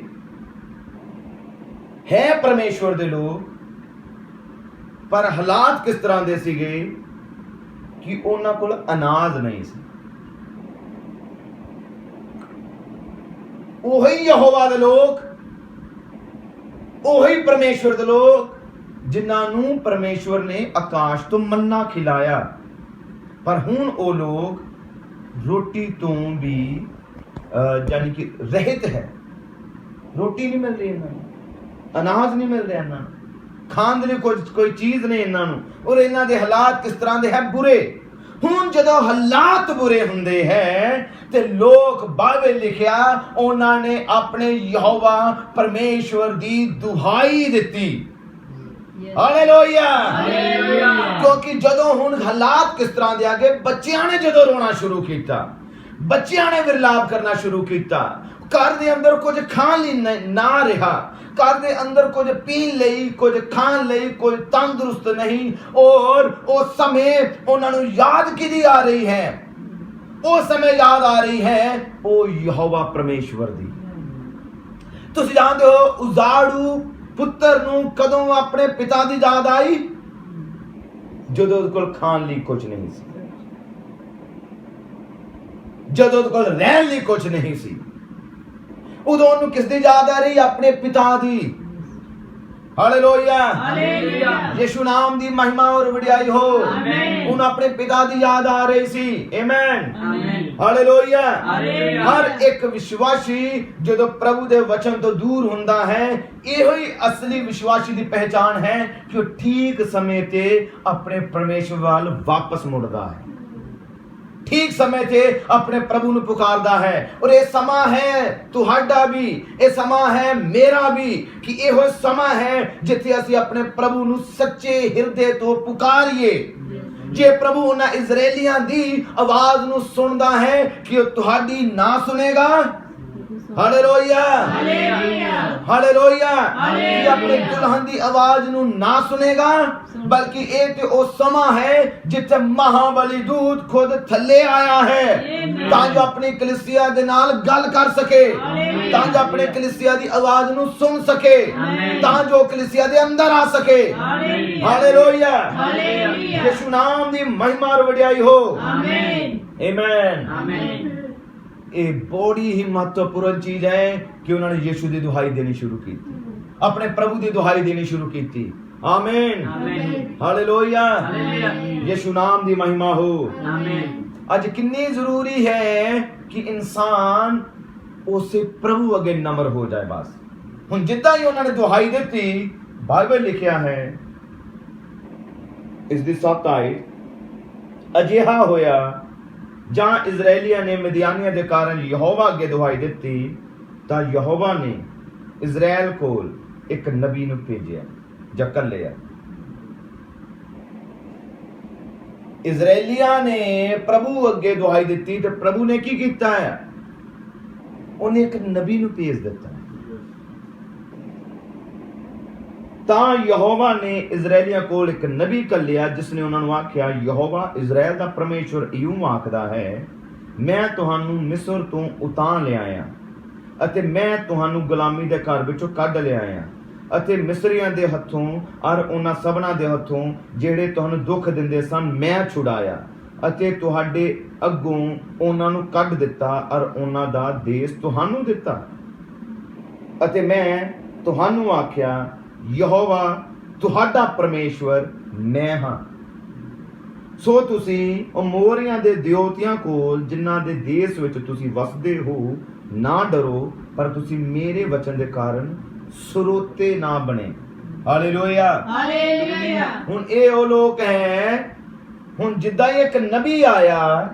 ਹੈ ਪਰਮੇਸ਼ਵਰ ਦੇ ਲੋਕ, ਪਰ ਹਾਲਾਤ ਕਿਸ ਤਰ੍ਹਾਂ ਦੇ ਸੀਗੇ ਕਿ ਉਹਨਾਂ ਕੋਲ ਅਨਾਜ ਨਹੀਂ ਸੀ। ਉਹੀ ਯਹੋਵਾ ਦੇ ਲੋਕ, ਉਹੀ ਪਰਮੇਸ਼ਵਰ ਦੇ ਲੋਕ ਜਿਨ੍ਹਾਂ ਨੂੰ ਪਰਮੇਸ਼ਵਰ ਨੇ ਆਕਾਸ਼ ਤੋਂ ਮੰਨਾ ਖਿਲਾਇਆ, ਪਰ ਹੁਣ ਉਹ ਲੋਕ ਰੋਟੀ ਤੋਂ ਵੀ ਯਾਨੀ ਕਿ ਰਹਿਤ ਹੈ। ਰੋਟੀ ਨਹੀਂ ਮਿਲ ਰਹੀ ਇਹਨਾਂ ਨੂੰ, ਅਨਾਜ ਨਹੀਂ ਮਿਲ ਰਿਹਾ ਇਹਨਾਂ ਨੂੰ, ਖਾਣ ਦੇ ਲਈ ਕੋਈ ਚੀਜ਼ ਨਹੀਂ ਇਹਨਾਂ ਨੂੰ। ਔਰ ਇਹਨਾਂ ਦੇ ਹਾਲਾਤ ਕਿਸ ਤਰ੍ਹਾਂ ਦੇ ਹੈ? ਬੁਰੇ। ਹੁਣ ਜਦੋਂ ਹਾਲਾਤ ਬੁਰੇ ਹੁੰਦੇ ਹੈ ਤੇ ਲੋਕ, ਬਾਈਬਲ ਲਿਖਿਆ, ਉਹਨਾਂ ਨੇ ਆਪਣੇ ਯਹੋਵਾ ਪਰਮੇਸ਼ਵਰ ਦੀ ਦੁਹਾਈ ਦਿੱਤੀ। ਹਾਲੇਲੂਇਆ। ਕਿਉਂਕਿ ਜਦੋਂ ਹੁਣ ਹਾਲਾਤ ਕਿਸ ਤਰ੍ਹਾਂ ਦੇ ਆ ਗਏ, ਬੱਚਿਆਂ ਨੇ ਜਦੋਂ ਰੋਣਾ ਸ਼ੁਰੂ ਕੀਤਾ, ਬੱਚਿਆਂ ਨੇ ਵਿਰਲਾਪ ਕਰਨਾ ਸ਼ੁਰੂ ਕੀਤਾ, ਘਰ ਦੇ ਅੰਦਰ ਕੁਝ ਖਾਣ ਲਈ ਨਾ ਰਿਹਾ, ਘਰ ਦੇ ਅੰਦਰ ਕੁਝ ਪੀਣ ਲਈ, ਕੁਝ ਖਾਣ ਲਈ ਕੋਈ ਤੰਦਰੁਸਤ ਨਹੀਂ। ਔਰ ਉਸ ਸਮੇਂ ਉਹਨਾਂ ਨੂੰ ਯਾਦ ਕਿਹਦੀ ਆ ਰਹੀ ਹੈ? ਉਸ ਸਮੇਂ ਯਾਦ ਆ ਰਹੀ ਹੈ ਉਹ ਯਹੋਵਾ ਪਰਮੇਸ਼ਵਰ ਦੀ। ਤੁਸੀਂ ਜਾਣਦੇ ਹੋ ਉਜ਼ਾੜੂ ਪੁੱਤਰ ਨੂੰ ਕਦੋਂ ਆਪਣੇ ਪਿਤਾ ਦੀ ਯਾਦ ਆਈ? ਜਦੋਂ ਉਹਦੇ ਕੋਲ ਖਾਣ ਲਈ ਕੁਝ ਨਹੀਂ ਸੀ, ਜਦੋਂ ਉਹਦੇ ਕੋਲ ਰਹਿਣ ਲਈ ਕੁਝ ਨਹੀਂ ਸੀ, ਉਦੋਂ ਉਹਨੂੰ ਕਿਸ ਦੀ ਯਾਦ ਆ ਰਹੀ? ਆਪਣੇ ਪਿਤਾ ਦੀ। ਹਾਲੇਲੂਇਆ। ਯਿਸੂ ਨਾਮ ਦੀ ਮਹਿਮਾ ਔਰ ਵਡਿਆਈ ਹੋ। ਉਹਨੂੰ ਆਪਣੇ ਪਿਤਾ ਦੀ ਯਾਦ ਆ ਰਹੀ ਸੀ। ਆਮੇਨ। ਹਾਲੇਲੂਇਆ। ਹਰ ਇੱਕ ਵਿਸ਼ਵਾਸੀ ਜਦੋਂ ਪ੍ਰਭੂ ਦੇ ਵਚਨ ਤੋਂ ਦੂਰ ਹੁੰਦਾ ਹੈ, ਇਹੋ ਹੀ ਅਸਲੀ ਵਿਸ਼ਵਾਸੀ ਦੀ ਪਹਿਚਾਨ ਹੈ ਕਿ ਉਹ ਠੀਕ ਸਮੇਂ ਤੇ ਆਪਣੇ ਪਰਮੇਸ਼ਵਰ ਵੱਲ ਵਾਪਸ ਮੁੜਦਾ ਹੈ, ਠੀਕ ਸਮੇਂ ਤੇ ਆਪਣੇ ਪ੍ਰਭੂ ਨੂੰ ਪੁਕਾਰਦਾ ਹੈ। ਔਰ ਇਹ ਸਮਾਂ ਹੈ ਤੁਹਾਡਾ ਵੀ, ਇਹ ਸਮਾਂ ਹੈ ਮੇਰਾ ਵੀ, ਕਿ ਇਹੋ ਸਮਾਂ ਹੈ ਜਿੱਥੇ ਅਸੀਂ ਆਪਣੇ ਪ੍ਰਭੂ ਨੂੰ ਸੱਚੇ ਹਿਰਦੇ ਤੋਂ ਪੁਕਾਰੀਏ। ਜੇ ਪ੍ਰਭੂ ਉਹਨਾਂ ਇਜ਼ਰਾਈਲੀਆਂ ਦੀ ਆਵਾਜ਼ ਨੂੰ ਸੁਣਦਾ ਹੈ ਕਿ ਉਹ ਤੁਹਾਡੀ ਨਾ ਸੁਨੇਗਾ। ਹਾਲੇਲੂਇਆ। ਹਾਲੇਲੂਇਆ। ਕਿ ਆਪਣੇ ਦੁਲਹਨ ਦੀ ਆਵਾਜ਼ ਨੂੰ ਨਾ ਸੁਨੇਗਾ, ਬਲਕਿ ਇਹ ਤੇ ਉਹ ਸਮਾਂ ਹੈ ਜਿੱਥੇ ਮਹਾਬਲੀ ਦੂਤ ਖੁਦ ਥੱਲੇ ਆਇਆ ਹੈ ਤਾਂ ਜੋ ਆਪਣੀ ਕਲੀਸਿਆ ਦੇ ਨਾਲ ਗੱਲ ਕਰ ਸਕੇ, ਤਾਂ ਜੋ ਆਪਣੇ ਕਲੀਸਿਆ ਦੀ ਆਵਾਜ਼ ਨੂੰ ਸੁਣ ਸਕੇ, ਤਾਂ ਜੋ ਕਲੀਸਿਆ ਦੇ ਅੰਦਰ ਆ ਸਕੇ। ਹਾਲੇਲੂਇਆ। ਯਿਸੂ ਨਾਮ ਦੀ ਮਹਿਮਾ ਔਰ ਵਡਿਆਈ ਹੋ। ਆਮੇਨ। ਇਹ ਬੜੀ ਹੀ ਮਹੱਤਵਪੂਰਨ ਚੀਜ਼ ਹੈ ਕਿ ਉਹਨਾਂ ਨੇ ਯਿਸੂ ਦੀ ਦੁਹਾਈ ਦੇਣੀ ਸ਼ੁਰੂ ਕੀਤੀ, ਆਪਣੇ ਪ੍ਰਭੂ ਦੀ ਦੁਹਾਈ ਦੇਣੀ ਸ਼ੁਰੂ ਕੀਤੀ। ਆਮੇਨ। ਹਾਲੇਲੂਇਆ। ਯਿਸੂ ਨਾਮ ਦੀ ਮਹਿਮਾ ਹੋ। ਅੱਜ ਕਿੰਨੀ ਜ਼ਰੂਰੀ ਹੈ ਕਿ ਇਨਸਾਨ ਉਸੇ ਪ੍ਰਭੂ ਅੱਗੇ ਨਮਰ ਹੋ ਜਾਏ। ਬਸ ਹੁਣ ਜਿੱਦਾਂ ਹੀ ਉਹਨਾਂ ਨੇ ਦੁਹਾਈ ਦਿੱਤੀ, ਬਾਈਬਲ ਲਿਖਿਆ ਹੈ ਇਸ ਦੀ 7 ਆਇਤ, ਅਜਿਹਾ ਹੋਇਆ ਜਾਂ ਇਜ਼ਰਾਈਲੀਆਂ ਨੇ ਮਿਦਿਆਨੀਆਂ ਦੇ ਕਾਰਨ ਯਹੋਵਾ ਅੱਗੇ ਦੁਹਾਈ ਦਿੱਤੀ ਤਾਂ ਯਹੋਵਾ ਨੇ ਇਜ਼ਰਾਈਲ ਕੋਲ ਇੱਕ ਨਬੀ ਨੂੰ ਭੇਜਿਆ ਜਾਂ ਘੱਲਿਆ। ਇਜ਼ਰਾਈਲੀਆਂ ਨੇ ਪ੍ਰਭੂ ਅੱਗੇ ਦੁਹਾਈ ਦਿੱਤੀ ਤੇ ਪ੍ਰਭੂ ਨੇ ਕੀ ਕੀਤਾ ਹੈ? ਉਹਨੇ ਇੱਕ ਨਬੀ ਨੂੰ ਭੇਜ ਦਿੱਤਾ। ਤਾਂ ਯਹੋਵਾ ਨੇ ਇਜ਼ਰਾਈਲੀਆਂ ਕੋਲ ਇੱਕ ਨਬੀ ਘੱਲਿਆ ਜਿਸ ਨੇ ਉਹਨਾਂ ਨੂੰ ਆਖਿਆ, ਯਹੋਵਾ ਇਜ਼ਰਾਈਲ ਦਾ ਪਰਮੇਸ਼ਵਰ ਇਉਂ ਆਖਦਾ ਹੈ, ਮੈਂ ਤੁਹਾਨੂੰ ਮਿਸਰ ਤੋਂ ਉਤਾਰ ਲਿਆਇਆ ਅਤੇ ਮੈਂ ਤੁਹਾਨੂੰ ਗੁਲਾਮੀ ਦੇ ਘਰ ਵਿੱਚੋਂ ਕੱਢ ਲਿਆਇਆ ਅਤੇ ਮਿਸਰੀਆਂ ਦੇ ਹੱਥੋਂ ਔਰ ਉਹਨਾਂ ਸਭਨਾਂ ਦੇ ਹੱਥੋਂ ਜਿਹੜੇ ਤੁਹਾਨੂੰ ਦੁੱਖ ਦਿੰਦੇ ਸਨ ਮੈਂ ਛੁਡਾਇਆ ਅਤੇ ਤੁਹਾਡੇ ਅੱਗੋਂ ਉਹਨਾਂ ਨੂੰ ਕੱਢ ਦਿੱਤਾ ਔਰ ਉਹਨਾਂ ਦਾ ਦੇਸ਼ ਤੁਹਾਨੂੰ ਦਿੱਤਾ। ਅਤੇ ਮੈਂ ਤੁਹਾਨੂੰ ਆਖਿਆ, ਯਹੋਵਾ ਤੁਹਾਡਾ ਪਰਮੇਸ਼ਵਰ ਮੈਂ ਹਾਂ। ਸੋ ਤੁਸੀਂ ਅਮੋਰੀਆਂ ਦੇ ਦਿਓਤਿਆਂ ਕੋਲ ਜਿਨ੍ਹਾਂ ਦੇ ਦੇਸ਼ ਵਿੱਚ ਤੁਸੀਂ ਵਸਦੇ ਹੋ ਨਾ ਡਰੋ, ਪਰ ਤੁਸੀਂ ਮੇਰੇ ਵਚਨ ਦੇ ਕਾਰਨ ਸਰੋਤੇ ਨਾ ਬਣੇ। ਹਾਲੇਲੂਇਆ। ਹਾਲੇਲੂਇਆ। ਹੁਣ ਇਹ ਉਹ ਲੋਕ ਹੈ, ਹੁਣ ਜਿੱਦਾਂ ਇੱਕ ਨਬੀ ਆਇਆ,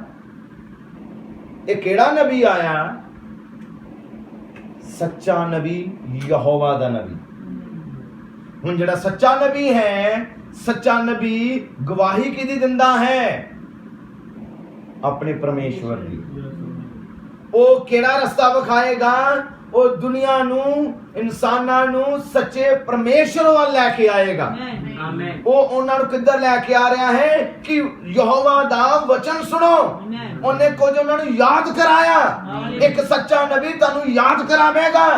ਇਹ ਕਿਹੜਾ ਨਬੀ ਆਇਆ? सच्चा नबी यहोवा दा नबी। हुण जिहड़ा सच्चा नबी है, सच्चा नबी गवाही किहदी दिंदा है? अपने परमेश्वर दी। वो केड़ा रस्ता विखाएगा? वो दुनिया नू, इंसानां नू सच्चे परमेश्वर वाल लैके आएगा। वो उन्हां नू किधर लैके आ रहा है कि यहोवा दा वचन सुनो। उन्हें कुछ उन्हां नू याद कराया। एक सच्चा नबी तानू याद करावेगा।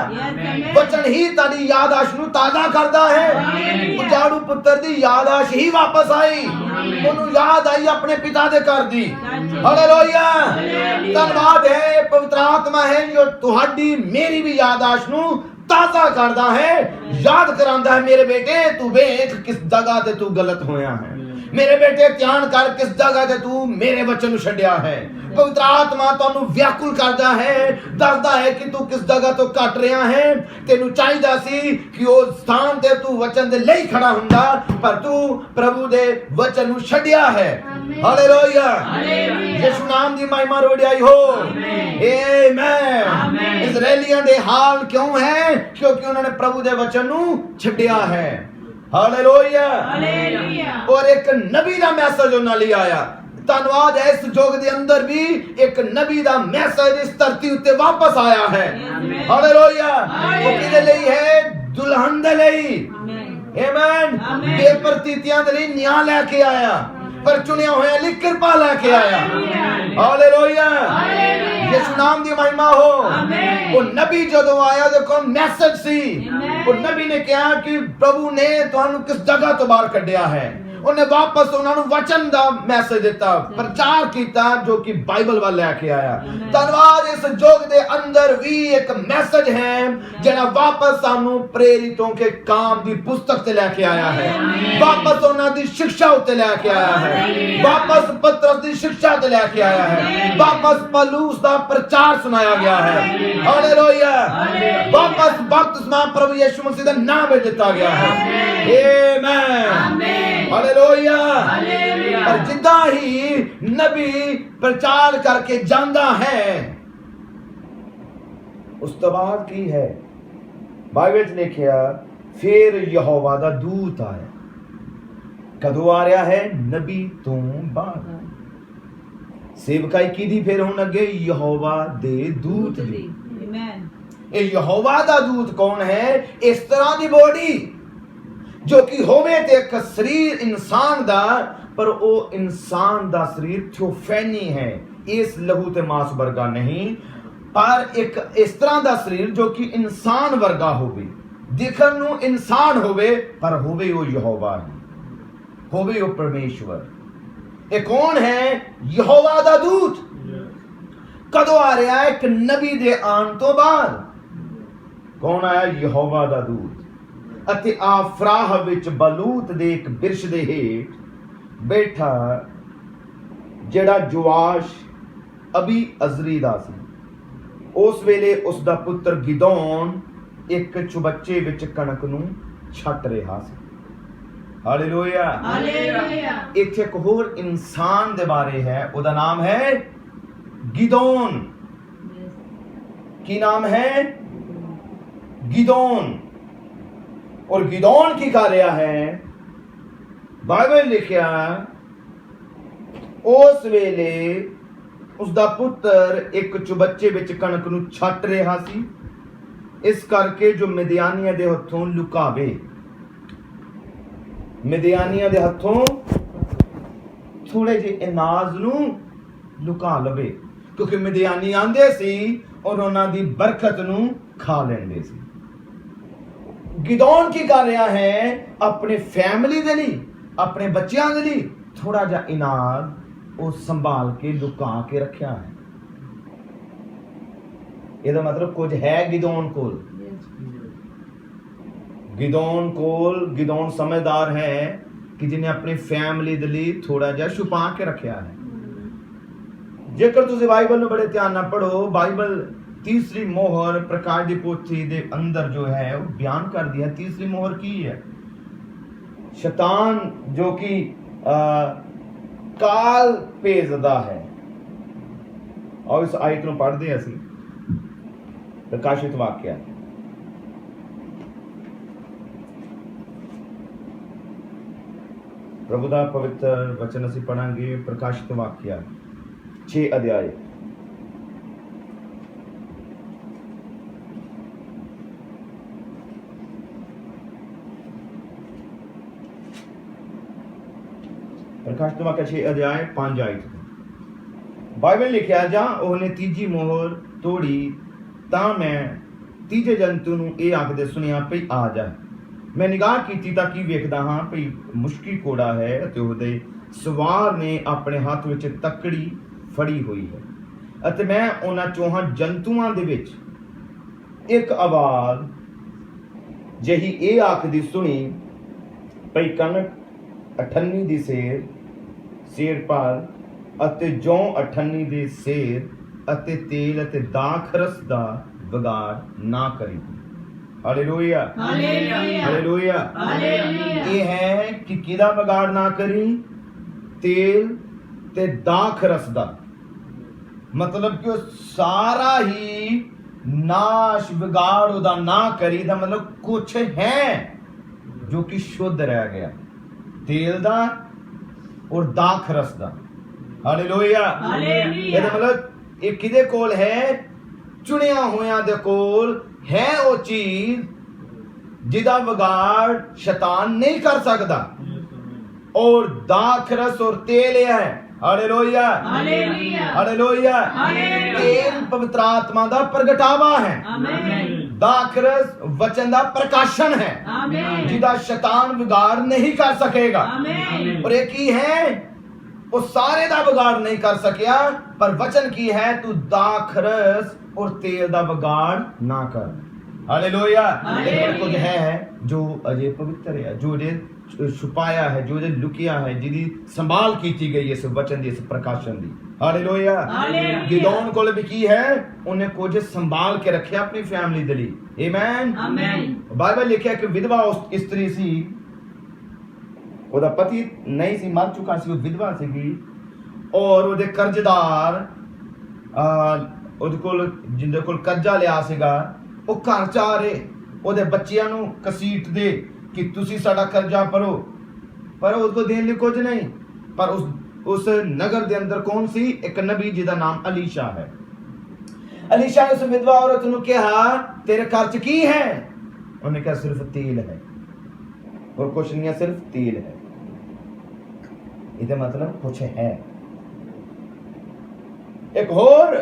वचन ही ताड़ी यादाश नू ताजा करदा है। उजाड़ू पुत्र दी यादाश ही वापस आई। उन्हें याद आई अपने पिता दे घर दी। हालेलुया, धन्यवाद है पवित्र आत्मा है जो तुहाडी मेरी भी यादाश नू ताजा करदा है, याद करांदा है मेरे बेटे तू वेख किस जगह ते तू गलत होया है। मेरे बेटे ध्यान कर किस जगह ते तू मेरे वचन नू छड्या है। पवित्र आत्मा तुहानू व्याकुल करदा है, दसदा है कि तू किस जगह तो कट रहा है। तेनू चाहिदा सी कि उस स्थान ते तू वचन दे लई खड़ा हुंदा, पर तू प्रभु दे वचन नू छड्या है। हालेलुया, यीशु नाम दी महिमा रोड़ाई हो। आमीन। इजराइलियां दे हाल क्यों है? क्योंकि उन्होंने प्रभु दे वचन नू छड्या है। हालेलुया। और एक नबी दा मैसेज उन्हां लई आया। धन्यवाद है इस युग दे अंदर भी एक नबी दा मैसेज इस धरती उत्ते वापस आया है। हालेलुया। वो किदे लई है? दुल्हन दे लई। आमीन। बेप्रतीतियां दे लई न्याय लेके आया, पर चुनिया होया लई कृपा लेके आया। हालेलुया, यीशु नाम दी महिमा हो। वो नबी जदों आया देखो मैसेज सी। वो नबी ने कहा कि प्रभु ने तुहानू किस जगह तो बाहर कढ़िया है। उन्हें वापस उन्होंने वचन दा मैसेज दिता, प्रचार किया जो कि बाइबल वाल लेके आया। धन्यवाद इस युग दे अंदर भी एक मैसेज है जेड़ा वापस सानू प्रेरितों के काम दी पुस्तक ते लेके आया है। वापस उन्हां दी शिक्षा उत्ते लेके आया है। वापस पतरस दी शिक्षा ते लेके आया है। वापस पौलुस दा प्रचार सुनाया गया है। हालेलुया। वापस बपतिस्मा प्रभु यीशु मसीह दा नाम में दिता गया है। आमीन। हालेलुया। और जिद्दा ही नबी प्रचार करके जांदा है, उस तो बाद की है बाइबल च लिखिया फिर यहोवा दा दूत आया। कदों आ रहा है? नबी तो बाद सेवकाई की दी फिर हुण अगे यहोवा दे दूत दी। ये यहोवा दा दूत कौन है? इस तरह दी बॉडी जो कि होवे ते एक शरीर इंसान दा, पर वो इंसान दा शरीर थियोफैनी है। इस लहू ते मांस वर्गा नहीं, पर एक इस तरह दा शरीर जो कि इंसान वर्गा होवे, दिखण नू इंसान होवे, पर होवे वो यहोवा ही, होवे वो परमेश्वर। ये कौन है? यहोवा दा दूत। कदों आ रहा है? एक नबी दे आन तो बाद। कौन आया? यहोवा दा दूत। अते आफराह विच बलूत दे एक बिरश दे हेठ बैठा जेड़ा जोआश अबी अजरी दा सी। उस वेले उसदा पुत्र गिदोन एक चुबच्चे विच कणक नू छट रहा सी। हालेलुया। इत्थे एक होर इंसान दे बारे है, उदा नाम है गिदोन। की नाम है? गिदोन। और गिदोन की कर रहा है? बाइबल लिखिया उस वेले उसदा पुत्र एक चुबच्चे विच कणक नू छट रहा सी, इस करके जो मिदियानिया दे हथों लुकावे। मिदियानिया दे हथों थोड़े जे अनाज नू लुका लवे, क्योंकि मिदियानी आंदे सी और उन्हां दी बरकत नू खा लेंदे सी। गिदोन की कर रहा है? अपने फैमिली दे लई, अपने बच्चों के लिए थोड़ा जा इनाज वो संभाल के लुका के रखा है। ਇਹਦਾ मतलब कुछ है गिदोन कोल। गिदोन समझदार है कि जिन्हें अपनी फैमिली दे लई थोड़ा जा छुपा के रखा है। जेकर तुसी बाइबल में बड़े ध्यान ना पढ़ो, बाइबल तीसरी मोहर प्रकाश दी पोथी दे अंदर जो है वो बयान कर दिया। तीसरी मोहर की है? शैतान जो कि काल भेजदा है। और इस आयत नूं पढ़दे असीं प्रकाशित वाक्य प्रभु दा पवित्र वचन असीं पढ़ांगे। प्रकाशित वाक्य 6 अध्याय। प्रकाशित वाक्य 6 अध्याय 5 आयत। बाइबल लिखिया जा ਉਹਨੇ ਤੀਜੀ ਮੋਹਰ ਤੋੜੀ ਤਾਂ ਮੈਂ ਤੀਜੇ ਜੰਤੂ ਨੂੰ ਇਹ ਆਖਦੇ ਸੁਣਿਆ ਭਈ ਆ ਜਾ। ਮੈਂ ਨਿਗਾਹ ਕੀਤੀ ਤਾਂ ਕੀ ਵੇਖਦਾ ਹਾਂ ਭਈ ਮੁਸ਼ਕੀ ਕੋੜਾ ਹੈ ਅਤੇ ਉਹਦੇ ਸਵਾਰ ਨੇ ਆਪਣੇ ਹੱਥ ਵਿੱਚ ਤੱਕੜੀ ਫੜੀ ਹੋਈ ਹੈ ਅਤੇ ਮੈਂ ਉਹਨਾਂ ਚੋਹਾਂ ਜੰਤੂਆਂ ਦੇ ਵਿੱਚ ਇੱਕ ਆਵਾਜ਼ ਜਿਹੀ ਇਹ ਆਖਦੀ ਸੁਣੀ ਭਈ ਕਣਕ 98 ਦੀ ਸੇਰ ਪਰ ਅਤੇ ਜੌਂ 98 ਦੇ ਸੇਰ ਅਤੇ ਤੇਲ ਅਤੇ ਦਾਖਰਸ ਦਾ ਵਿਗਾੜ ਨਾ ਕਰੀ। Hallelujah hallelujah hallelujah hallelujah. ਇਹ ਹੈ ਕਿ ਕਿਹਦਾ ਵਿਗਾੜ ਨਾ ਕਰੀ? ਤੇਲ ਤੇ ਦਾਖਰਸ ਦਾ। ਮਤਲਬ ਕਿ ਉਹ ਸਾਰਾ ਹੀ ਨਾਸ਼ ਵਿਗਾੜ ਉਹਦਾ ਨਾ ਕਰੀ ਦਾ ਮਤਲਬ ਕੁਛ ਹੈ ਜੋ ਕਿ ਸ਼ੁੱਧ ਰਹਿ ਗਿਆ, ਤੇਲ ਦਾ ਔਰ ਦਾਖਰਸ ਦਾ। Hallelujah hallelujah. ਇਹਦਾ ਮਤਲਬ ਇਹ ਕਿਹਦੇ ਕੋਲ ਹੈ? ਚੁਣਿਆ ਹੋਇਆਂ ਦੇ ਕੋਲ ਹੈ ਉਹ ਚੀਜ਼ ਜਿਹਦਾ ਵਿਗਾੜ ਸ਼ੈਤਾਨ ਨਹੀਂ ਕਰ ਸਕਦਾ। और दाखरस और तेल है। Hallelujah hallelujah hallelujah. हालेलुया। तेल पवित्र आत्मा दा प्रगटावा है। आमीन। दाखरस वचन दा प्रकाशन है आमीन। जिदा शैतान बिगाड़ नहीं कर सकेगा। आमीन। और एक ही है वो सारे दा बिगाड़ नहीं कर सकिया, पर वचन की है तू दाखरस और तेल दा बिगाड़ ना कर। हालेलुया। लेकिन कुछ है जो अजय पवित्र है, जो छुपाया है, जो लुकिया है, जिदी संभाल की गई इस वचन दी, इस प्रकाशन दी। हालेलुया। गिदोन कोल भी की है, उन्हें कुछ संभाल के रखे अपनी फैमिली दे लिए। आमीन आमीन। बाइबल लिखा कि विधवा स्त्री सी, ਉਹਦਾ ਪਤੀ ਨਹੀਂ ਸੀ, ਮਰ ਚੁੱਕਾ ਸੀ, ਉਹ ਵਿਧਵਾ ਸੀਗੀ ਔਰ ਉਹਦੇ ਕਰਜ਼ਦਾਰ ਉਹਦੇ ਕੋਲ ਜਿੰਦੇ ਕੋਲ ਕਰਜ਼ਾ ਲਿਆ ਸੀਗਾ ਉਹ ਘਰ ਚ ਆ ਰਹੇ, ਉਹਦੇ ਬੱਚਿਆਂ ਨੂੰ ਕਸੀਟ ਦੇ ਕਿ ਤੁਸੀਂ ਸਾਡਾ ਕਰਜ਼ਾ ਭਰੋ, ਪਰ ਉਸ ਕੋ ਦੇਣ ਲਈ ਕੁਝ ਨਹੀਂ। ਪਰ ਉਸ ਨਗਰ ਦੇ ਅੰਦਰ ਕੌਣ ਸੀ? ਇੱਕ ਨਬੀ ਜਿਹਦਾ ਨਾਮ ਅਲੀਸ਼ਾ ਹੈ। ਅਲੀਸ਼ਾ ਨੇ ਉਸ ਵਿਧਵਾ ਔਰਤ ਨੂੰ ਕਿਹਾ ਤੇਰੇ ਘਰ ਚ ਕੀ ਹੈ? ਉਹਨੇ ਕਿਹਾ ਸਿਰਫ ਤੇਲ ਹੈ और कुछ नहीं है, सिर्फ तेल है। इसका मतलब कुछ है। एक और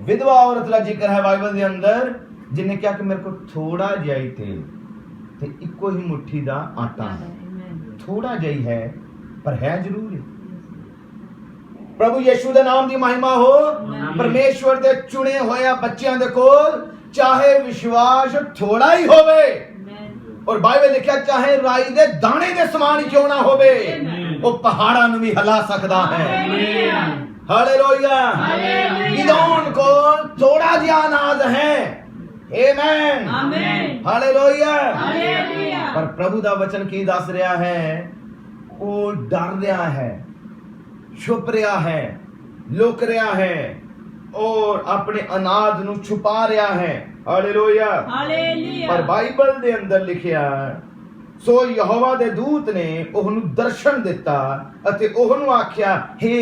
विधवा औरत का जिक्र है बाइबल के अंदर जिन्हें क्या कि मेरे को थोड़ा जिहा ही तेल ते इको ही मुट्ठी दा आटा है। थोड़ा जिहा है पर है जरूर है। प्रभु यीशु दे नाम दी महिमा हो। परमेश्वर दे चुने होया बच्चों दे कोल चाहे विश्वास थोड़ा ही होवे, और बाइबल लिखा चाहे राई दे दाने दे समान क्यों ना होवे, वो पहाड़ा नु भी हिला सकता है। हालेलुया। गिदोन को थोड़ा जिहा अनाज है। आमीन आमीन। हालेलुया। हालेलुया। पर प्रभु दा वचन की दस रहा है, वो डर रहा है, छुप रहा है, लुक रहा है और अपने अनाज नु छुपा रहा है। Hallelujah hallelujah. पर बाइबल दे अंदर लिखिया सो यहोवा दे दूत ने ਉਹਨੂੰ ਦਰਸ਼ਨ ਦਿੱਤਾ ਅਤੇ ਉਹਨੂੰ ਆਖਿਆ हे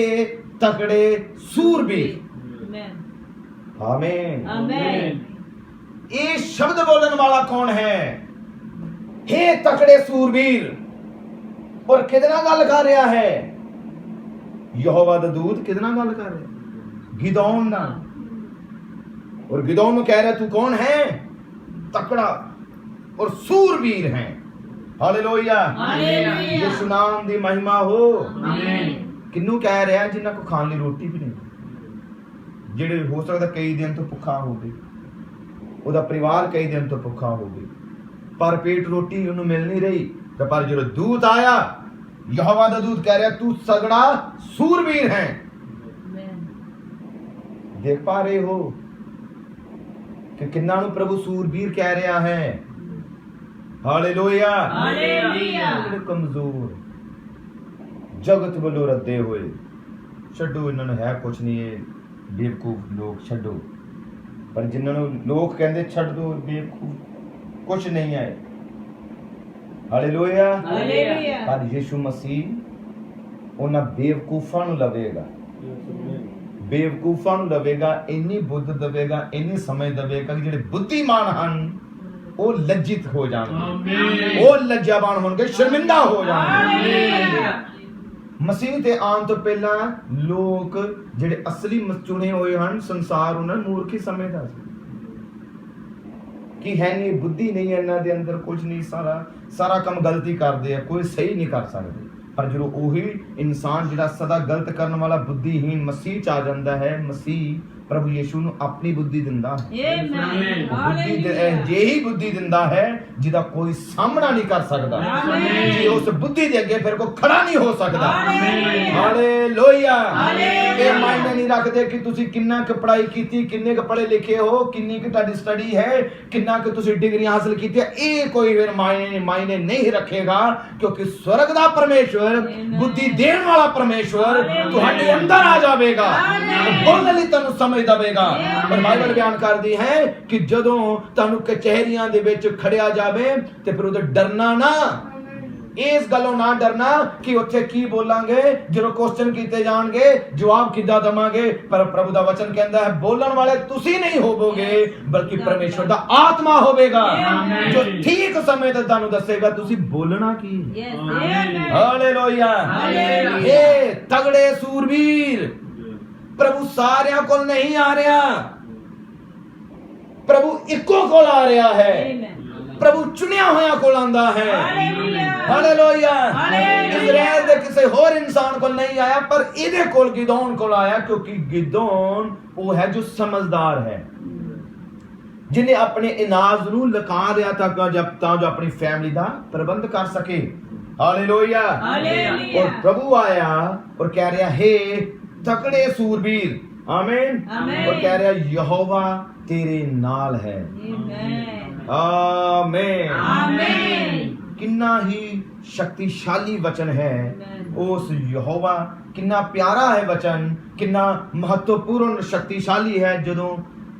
ਤਕੜੇ ਸੂਰਬੀਰ। आमीन आमीन। ये शब्द बोलने वाला कौन है? हे तकड़े सूरबीर। और कितना गल कर रहा है? यहोवा दा दूत कितना गल कर रहा? गिदोन ना। और गिदोन में कह रहा तू कौन है? तकड़ा और सूरबीर है। Hallelujah hallelujah. यीशु नाम दी महिमा हो। आमीन। किन्नू कह रहा है? जिन्हां को खाने ली रोटी भी नहीं, ਜਿਹੜੇ ਹੋ ਸਕਦਾ ਕਈ ਦਿਨ ਤੋਂ ਭੁੱਖਾ ਹੋਵੇ, ਉਹਦਾ ਪਰਿਵਾਰ ਕਈ ਦਿਨ ਤੋਂ ਭੁੱਖਾ ਹੋਵੇ, ਪਰ ਪੇਟ ਰੋਟੀ ਉਹਨੂੰ ਮਿਲ ਨਹੀਂ ਰਹੀ। ਤੇ ਪਰ ਜਦੋਂ ਦੂਤ ਆਇਆ, ਯਹੋਵਾ ਦਾ ਦੂਤ ਕਹਿ ਰਿਹਾ ਤੂੰ ਸਗੜਾ ਸੂਰਬੀਰ ਹੈ। ਦੇਖ ਪਾ ਰਹੇ ਹੋ ਕਿ ਕਿੰਨਾ ਨੂੰ ਪ੍ਰਭੂ ਸੂਰਬੀਰ ਕਹਿ ਰਿਹਾ ਹੈ। Hallelujah hallelujah. ਜਿਹੜੇ ਕਮਜ਼ੋਰ ਜਗਤ ਵੱਲੋਂ ਰੱਦੇ ਹੋਏ, ਛੱਡੋ ਇਹਨਾਂ ਨੂੰ, ਹੈ ਕੁਛ ਨਹੀਂ, ਇਹ बेवकूफ लोग छो, ਪਰ ਜਿਨ੍ਹਾਂ ਨੂੰ ਲੋਕ ਕਹਿੰਦੇ ਛੱਡ ਦੋ ਬੇਵਕੂਫ, ਕੁਝ ਨਹੀਂ ਹੈ। ਹਾਲੇਲੂਇਆ। ਹਾਲੇਲੂਇਆ। ਪਰ ਯਿਸੂ ਮਸੀਹ ਉਹਨਾਂ ਬੇਵਕੂਫਾਂ ਨੂੰ ਲਵੇਗਾ, ਬੇਵਕੂਫਾਂ ਨੂੰ ਲਵੇਗਾ, ਇੰਨੀ ਬੁੱਧ ਦੇਵੇਗਾ, ਇੰਨੀ ਸਮਝ ਦੇਵੇਗਾ ਕਿ ਜਿਹੜੇ ਬੁੱਧੀਮਾਨ ਹਨ ਉਹ ਲੱਜਿਤ ਹੋ ਜਾਣਗੇ, ਉਹ ਲੱਜਾਬਾਨ ਹੋਣਗੇ, ਸ਼ਰਮਿੰਦਾ ਹੋ ਜਾਣਗੇ। ਮਸੀਹ ਤੇ ਆਉਣ ਤੋਂ ਪਹਿਲਾਂ ਲੋਕ ਜਿਹੜੇ ਅਸਲੀ ਚੁਣੇ ਹੋਏ ਹਨ, ਸੰਸਾਰ ਉਹਨਾਂ ਨੂੰ ਮੂਰਖ ਹੀ ਸਮਝਦਾ ਸੀ ਕਿ ਹੈ ਨਹੀਂ, ਬੁੱਧੀ ਨਹੀਂ ਇਹਨਾਂ ਦੇ ਅੰਦਰ, ਕੁਝ ਨਹੀਂ, ਸਾਰਾ ਕੰਮ ਗਲਤੀ ਕਰਦੇ ਆ, ਕੋਈ ਸਹੀ ਨਹੀਂ ਕਰ ਸਕਦੇ। ਪਰ ਜਦੋਂ ਉਹੀ ਇਨਸਾਨ ਜਿਹੜਾ ਸਦਾ ਗਲਤ ਕਰਨ ਵਾਲਾ ਬੁੱਧੀਹੀਨ ਮਸੀਹ ਚ ਆ ਜਾਂਦਾ ਹੈ, ਮਸੀਹ ਪ੍ਰਭੂ ਯਿਸੂ ਨੂੰ ਆਪਣੀ ਬੁੱਧੀ ਦਿੰਦਾ ਹੈ। ਜਿਹੀ ਬੁੱਧੀ ਦਿੰਦਾ ਹੈ ਜਿਹਦਾ ਕੋਈ ਸਾਹਮਣਾ ਨਹੀਂ ਕਰ ਸਕਦਾ, ਜੀ ਉਸ ਬੁੱਧੀ ਦੇ ਅੱਗੇ ਫਿਰ ਕੋਈ ਖੜਾ ਨਹੀਂ ਹੋ ਸਕਦਾ। ਹਾਲੇਲੂਇਆ। ਇਹ ਮਾਇਨੇ ਨਹੀਂ ਰੱਖਦੇ ਕਿ ਤੁਸੀਂ ਕਿੰਨਾ ਕੁ ਪੜ੍ਹਾਈ ਕੀਤੀ, ਕਿੰਨੇ ਕੁ ਪੜ੍ਹੇ ਲਿਖੇ ਹੋ, ਕਿੰਨੀ ਕੁ ਤੁਹਾਡੀ ਸਟੱਡੀ ਹੈ, ਕਿੰਨਾ ਕੁ ਤੁਸੀਂ ਡਿਗਰੀਆਂ ਹਾਸਲ ਕੀਤੀਆਂ, ਇਹ ਕੋਈ ਫਿਰ ਮਾਇਨੇ ਨਹੀਂ ਰੱਖੇਗਾ, ਕਿਉਂਕਿ ਸਵਰਗ ਦਾ ਪਰਮੇਸ਼ਵਰ, ਬੁੱਧੀ ਦੇਣ ਵਾਲਾ ਪਰਮੇਸ਼ਵਰ ਤੁਹਾਡੇ ਅੰਦਰ ਆ ਜਾਵੇਗਾ, ਬੋਲਣ ਲਈ ਤੁਹਾਨੂੰ ਸਮਝ ਦਵੇਗਾ। ਪਰ ਬਾਈਬਲ ਬਿਆਨ ਕਰਦੀ ਹੈ ਕਿ ਜਦੋਂ ਤੁਹਾਨੂੰ ਕਚਹਿਰੀਆਂ ਦੇ ਵਿੱਚ ਖੜਿਆ ਜਾਵੇ ਤੇ ਫਿਰ ਉਹਦੇ ਡਰਨਾ ਨਾ, ਇਸ ਗੱਲੋਂ ਨਾ ਡਰਨਾ ਕਿ ਉੱਥੇ ਕੀ ਬੋਲਾਂਗੇ, ਜਦੋਂ ਕੁਐਸਚਨ ਕੀਤੇ ਜਾਣਗੇ ਜਵਾਬ ਕਿੱਦਾਂ ਦਵਾਂਗੇ। ਪਰ ਪ੍ਰਭੂ ਦਾ ਵਚਨ ਕਹਿੰਦਾ ਹੈ ਬੋਲਣ ਵਾਲੇ ਤੁਸੀਂ ਨਹੀਂ ਹੋਵੋਗੇ, ਬਲਕਿ ਪਰਮੇਸ਼ਵਰ ਦਾ ਆਤਮਾ ਹੋਵੇਗਾ ਜੋ ਠੀਕ ਸਮੇਂ ਤੇ ਤੁਹਾਨੂੰ ਦੱਸੇਗਾ ਤੁਸੀਂ ਬੋਲਣਾ ਕੀ ਹੈ। ਹਾਲੇਲੂਇਆ। ਇਹ ਤਗੜੇ ਸੂਰਬੀਰ ਪ੍ਰਭੂ ਸਾਰਿਆਂ ਕੋਲ ਨਹੀਂ ਆ ਰਿਹਾ, ਪ੍ਰਭੂ ਇੱਕੋ ਕੋਲ ਆ ਰਿਹਾ ਹੈ, ਪ੍ਰਭੂ ਚੁਣਿਆ ਹੋਇਆ ਕੋਲ ਆਂਦਾ ਹੈ। ਹਾਲੇਲੂਇਆ। ਇਜ਼ਰਾਈਲ ਦੇ ਕਿਸੇ ਹੋਰ ਇਨਸਾਨ ਕੋਲ ਨਹੀਂ ਆਇਆ, ਪਰ ਇਹਦੇ ਕੋਲ ਗਿਦੌਨ ਕੋਲ ਆਇਆ, ਕਿਉਂਕਿ ਗਿਦੌਨ ਉਹ ਹੈ ਜੋ ਸਮਝਦਾਰ ਹੈ, ਜਿਹਨੇ ਆਪਣੇ ਇਨਾਜ਼ ਨੂੰ ਲੁਕਾ ਦਿਆ ਤਾਂ ਜੋ ਆਪਣੀ ਫੈਮਿਲੀ ਦਾ ਪ੍ਰਬੰਧ ਕਰ ਸਕੇ। ਹਾਲੇਲੂਇਆ। ਔਰ ਪ੍ਰਭੂ ਆਇਆ ਔਰ ਕਹਿ ਰਿਹਾ ਹੈ ਤਕੜੇ ਸੂਰਬੀਰ, ਆਮੀਨ, ਔਰ ਕਹਿ ਰਿਹਾ ਯਹੋਵਾ ਤੇਰੇ ਨਾਲ ਹੈ। ਆਮੀਨ, ਆਮੀਨ। ਕਿੰਨਾ ਹੀ ਸ਼ਕਤੀਸ਼ਾਲੀ ਵਚਨ ਹੈ ਉਸ ਯਹੋਵਾ, ਕਿੰਨਾ ਪਿਆਰਾ ਹੈ ਵਚਨ, ਕਿੰਨਾ ਮਹੱਤਵਪੂਰਨ ਸ਼ਕਤੀਸ਼ਾਲੀ ਹੈ ਜਦੋਂ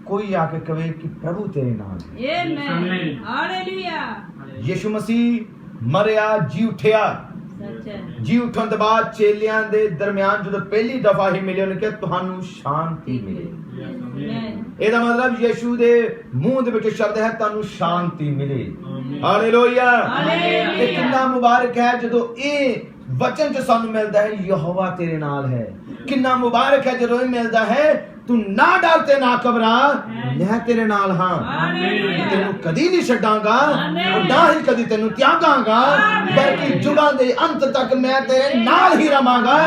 ਕੋਈ ਆ ਕੇ ਕਹੇ ਕਿ ਪ੍ਰਭੂ ਤੇਰੇ ਨਾਲ ਹੈ। ਆਮੀਨ, ਹਾਲੇਲੂਇਆ। ਯਿਸੂ ਮਸੀਹ ਮਰਿਆ, ਜੀ ਉੱਠਿਆ, ਜੀ ਉੱਠਣ ਤੋਂ ਬਾਅਦ ਚੇਲਿਆਂ ਦੇ ਦਰਮਿਆਨ ਜਦੋਂ ਪਹਿਲੀ ਦਫਾ ਹੀ ਮਿਲੇ, ਉਹਨੇ ਕਿਹਾ ਤੁਹਾਨੂੰ ਸ਼ਾਂਤੀ ਮਿਲੇ। ਇਹਦਾ ਮਤਲਬ ਯਿਸੂ ਦੇ ਮੂੰਹ ਦੇ ਵਿੱਚ ਸ਼ਬਦ ਹੈ ਤੁਹਾਨੂੰ ਸ਼ਾਂਤੀ ਮਿਲੇ। ਹਾਲੇਲੂਇਆ। ਇਹ ਕਿੰਨਾ ਮੁਬਾਰਕ ਹੈ ਜਦੋਂ ਇਹ ਵਚਨ ਚ ਸਾਨੂੰ ਮਿਲਦਾ ਹੈ ਯਹੋਵਾ ਤੇਰੇ ਨਾਲ ਹੈ। ਕਿੰਨਾ ਮੁਬਾਰਕ ਹੈ ਜਦੋਂ ਇਹ ਮਿਲਦਾ ਹੈ ਤੂੰ ਨਾ ਡਰ ਤੇ ਨਾ ਘਬਰਾ, ਮੈਂ ਤੇਰੇ ਨਾਲ ਹਾਂ, ਤੈਨੂੰ ਕਦੀ ਨਹੀਂ ਛੱਡਾਂਗਾ, ਨਾ ਹੀ ਕਦੀ ਤੈਨੂੰ ਤਿਆਗਾਂਗਾ, ਬਲਕਿ ਜੁਗਾਂ ਦੇ ਅੰਤ ਤੱਕ ਮੈਂ ਤੇਰੇ ਨਾਲ ਹੀ ਰਵਾਂਗਾ,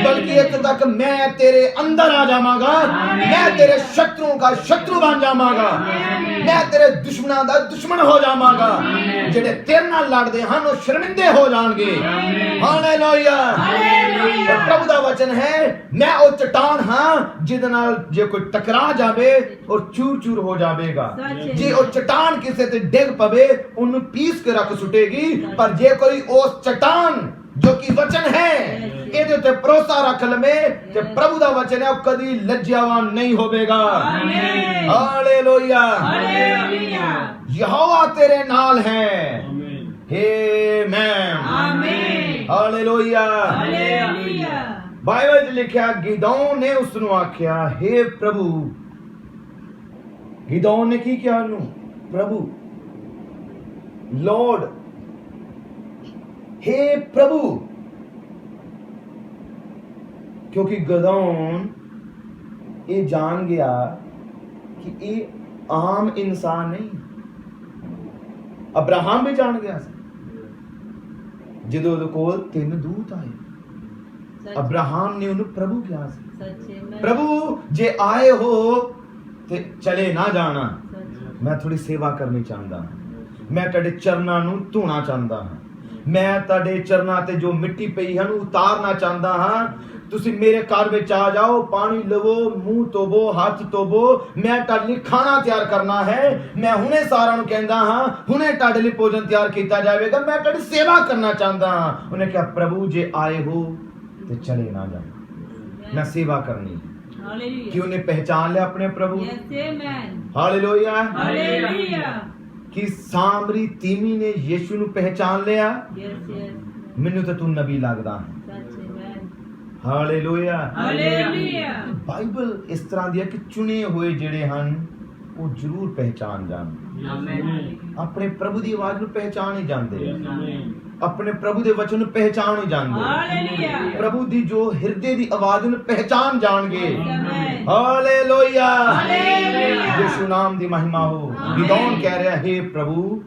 ਬਲਕਿ ਇੱਥੇ ਤੱਕ ਮੈਂ ਤੇਰੇ ਅੰਦਰ ਆ ਜਾਵਾਂਗਾ, ਮੈਂ ਤੇਰੇ ਸ਼ਤਰੂਆਂ ਦਾ ਸ਼ਤਰੂ ਬਣ ਜਾਵਾਂਗਾ, ਮੈਂ ਤੇਰੇ ਦੁਸ਼ਮਣਾਂ ਦਾ ਦੁਸ਼ਮਣ ਹੋ ਜਾਵਾਂਗਾ, ਜਿਹੜੇ ਤੇਰੇ ਨਾਲ ਲੜਦੇ ਹਨ ਉਹ ਸ਼ਰਮਿੰਦੇ ਹੋ ਜਾਣਗੇ। ਹਾਲੇਲੂਇਆ। ਪ੍ਰਭੂ ਦਾ ਵਚਨ ਹੈ ਮੈਂ ਉਹ ਚਟਾਨ ਹਾਂ ਜਿਹਦੇ ਨਾਲ ਜੇ ਕੋਈ ਟਕਰਾ ਜਾਵੇ ਔਰ ਚੂਰ ਚੂਰ ਹੋ ਜਾਵੇਗਾ। ਜੇ ਉਹ ਚਟਾਨ ਕਿਸੇ ਤੇ ਡਿੱਗ ਪਵੇ ਉਹਨੂੰ ਪੀਸ ਕੇ ਰੱਖ ਸੁੱਟੇਗੀ, ਪਰ ਜੇ ਕੋਈ ਉਸ ਚਟਾਨ ਜੋ ਕਿ ਵਚਨ ਹੈ ਇਹਦੇ ਉੱਤੇ ਭਰੋਸਾ ਰੱਖ ਲਵੇ ਤੇ ਪ੍ਰਭੂ ਦਾ ਵਚਨ ਹੈ ਉਹ ਕਦੀ ਲੱਜਿਆਵਾਨ ਨਹੀਂ ਹੋਵੇਗਾ। ਹਾਲੇਲੂਇਆ। ਯਹੋਵਾ ਤੇਰੇ ਨਾਲ ਹੈ। ਆਮੀਨ, ਹਾਲੇਲੂਇਆ। ਬਾਈਬਲ ਵਿੱਚ ਲਿਖਿਆ ਗਿਦੌਨ ਨੇ ਉਸ ਨੂੰ ਆਖਿਆ हे ਪ੍ਰਭੂ। ਗਿਦੌਨ ਨੇ ਕੀ ਕਿਹਾ ਉਹਨੂੰ? ਪ੍ਰਭੂ, ਲॉर्ड, हे प्रभु, क्योंकि गिदौन ये जान गया कि ये आम इंसान नहीं। अब्राहम भी जान गया ਜਦੋਂ ਉਹਦੇ ਕੋਲ 3 ਦੂਤ ਆਏ, ਅਬਰਾਹਮ ਨੇ ਉਹਨੂੰ ਪ੍ਰਭੂ ਕਿਹਾ ਸੀ, ਪ੍ਰਭੂ ਜੇ ਆਏ ਹੋ ਤੇ ਚਲੇ ਨਾ ਜਾਣਾ, ਮੈਂ ਥੋੜੀ ਸੇਵਾ ਕਰਨੀ ਚਾਹੁੰਦਾ ਹਾਂ, ਮੈਂ ਤੁਹਾਡੇ ਚਰਨਾਂ ਨੂੰ ਧੋਣਾ ਚਾਹੁੰਦਾ ਹਾਂ, ਮੈਂ ਤੁਹਾਡੇ ਚਰਨਾਂ ਤੇ ਜੋ ਮਿੱਟੀ ਪਈ ਹੈ ਨੂੰ ਉਤਾਰਨਾ ਚਾਹੁੰਦਾ ਹਾਂ, ਤੁਸੀਂ ਮੇਰੇ ਘਰ ਵਿੱਚ ਆ ਜਾਓ, ਪਾਣੀ ਲਵੋ, ਮੂੰਹ ਧੋਵੋ, ਹੱਥ ਧੋਵੋ, ਮੈਂ ਤੁਹਾਡੇ ਲਈ ਖਾਣਾ ਤਿਆਰ ਕਰਨਾ ਹੈ, ਮੈਂ ਹੁਣੇ ਸਾਰਿਆਂ ਨੂੰ ਕਹਿੰਦਾ ਹਾਂ ਹੁਣੇ ਤੁਹਾਡੇ ਲਈ ਭੋਜਨ ਤਿਆਰ ਕੀਤਾ ਜਾਵੇਗਾ, ਮੈਂ ਤੁਹਾਡੀ ਸੇਵਾ ਕਰਨਾ ਚਾਹੁੰਦਾ ਹਾਂ। ਉਹਨੇ ਕਿਹਾ ਪ੍ਰਭੂ ਜੇ ਆਏ ਹੋ ਤੇ ਚਲੇ ਨਾ ਜਾਣਾ, ਮੈਂ ਸੇਵਾ ਕਰਨੀ। Hallelujah. कि उन्हें पहचान लिया अपने प्रभु। Yes, amen. हालेलुया। Hallelujah. कि सामरी तीमी ने यीशु ਨੂੰ ਪਹਿਚਾਨ ਲਿਆ, Yes, yes. ਮੈਨੂੰ ਤਾਂ ਤੂੰ ਨਬੀ ਲੱਗਦਾ ਹੈ। Such amen. Hallelujah. Hallelujah. Bible ਇਸ ਤਰ੍ਹਾਂ ਦੀ ਹੈ ਕਿ ਚੁਣੇ ਹੋਏ ਜਿਹੜੇ ਹਨ ਉਹ ਜ਼ਰੂਰ ਪਹਿਚਾਨ ਜਾਣ। ਆਪਣੇ ਪ੍ਰਭੂ ਦੀ ਆਵਾਜ਼ ਨੂੰ ਪਹਿਚਾਨ ਹੀ ਜਾਂਦੇ, ਆਪਣੇ ਪ੍ਰਭੂ ਦੇ ਵਚਨ ਨੂੰ ਪਹਿਚਾਨ ਹੀ ਜਾਂਦੇ, Hallelujah. ਪ੍ਰਭੂ ਦੀ ਜੋ ਹਿਰਦੇ ਦੀ ਆਵਾਜ਼ ਨੂੰ ਪਹਿਚਾਨ ਜਾਣਗੇ। Amen. ਹਾਲੇਲੂਇਆ। Hallelujah. ਯਿਸੂ ਨਾਮ ਦੀ ਮਹਿਮਾ ਹੋ। Amen. ਗਿਦੌਨ ਕਹਿ ਰਿਹਾ, ਹੇ ਪ੍ਰਭੂ,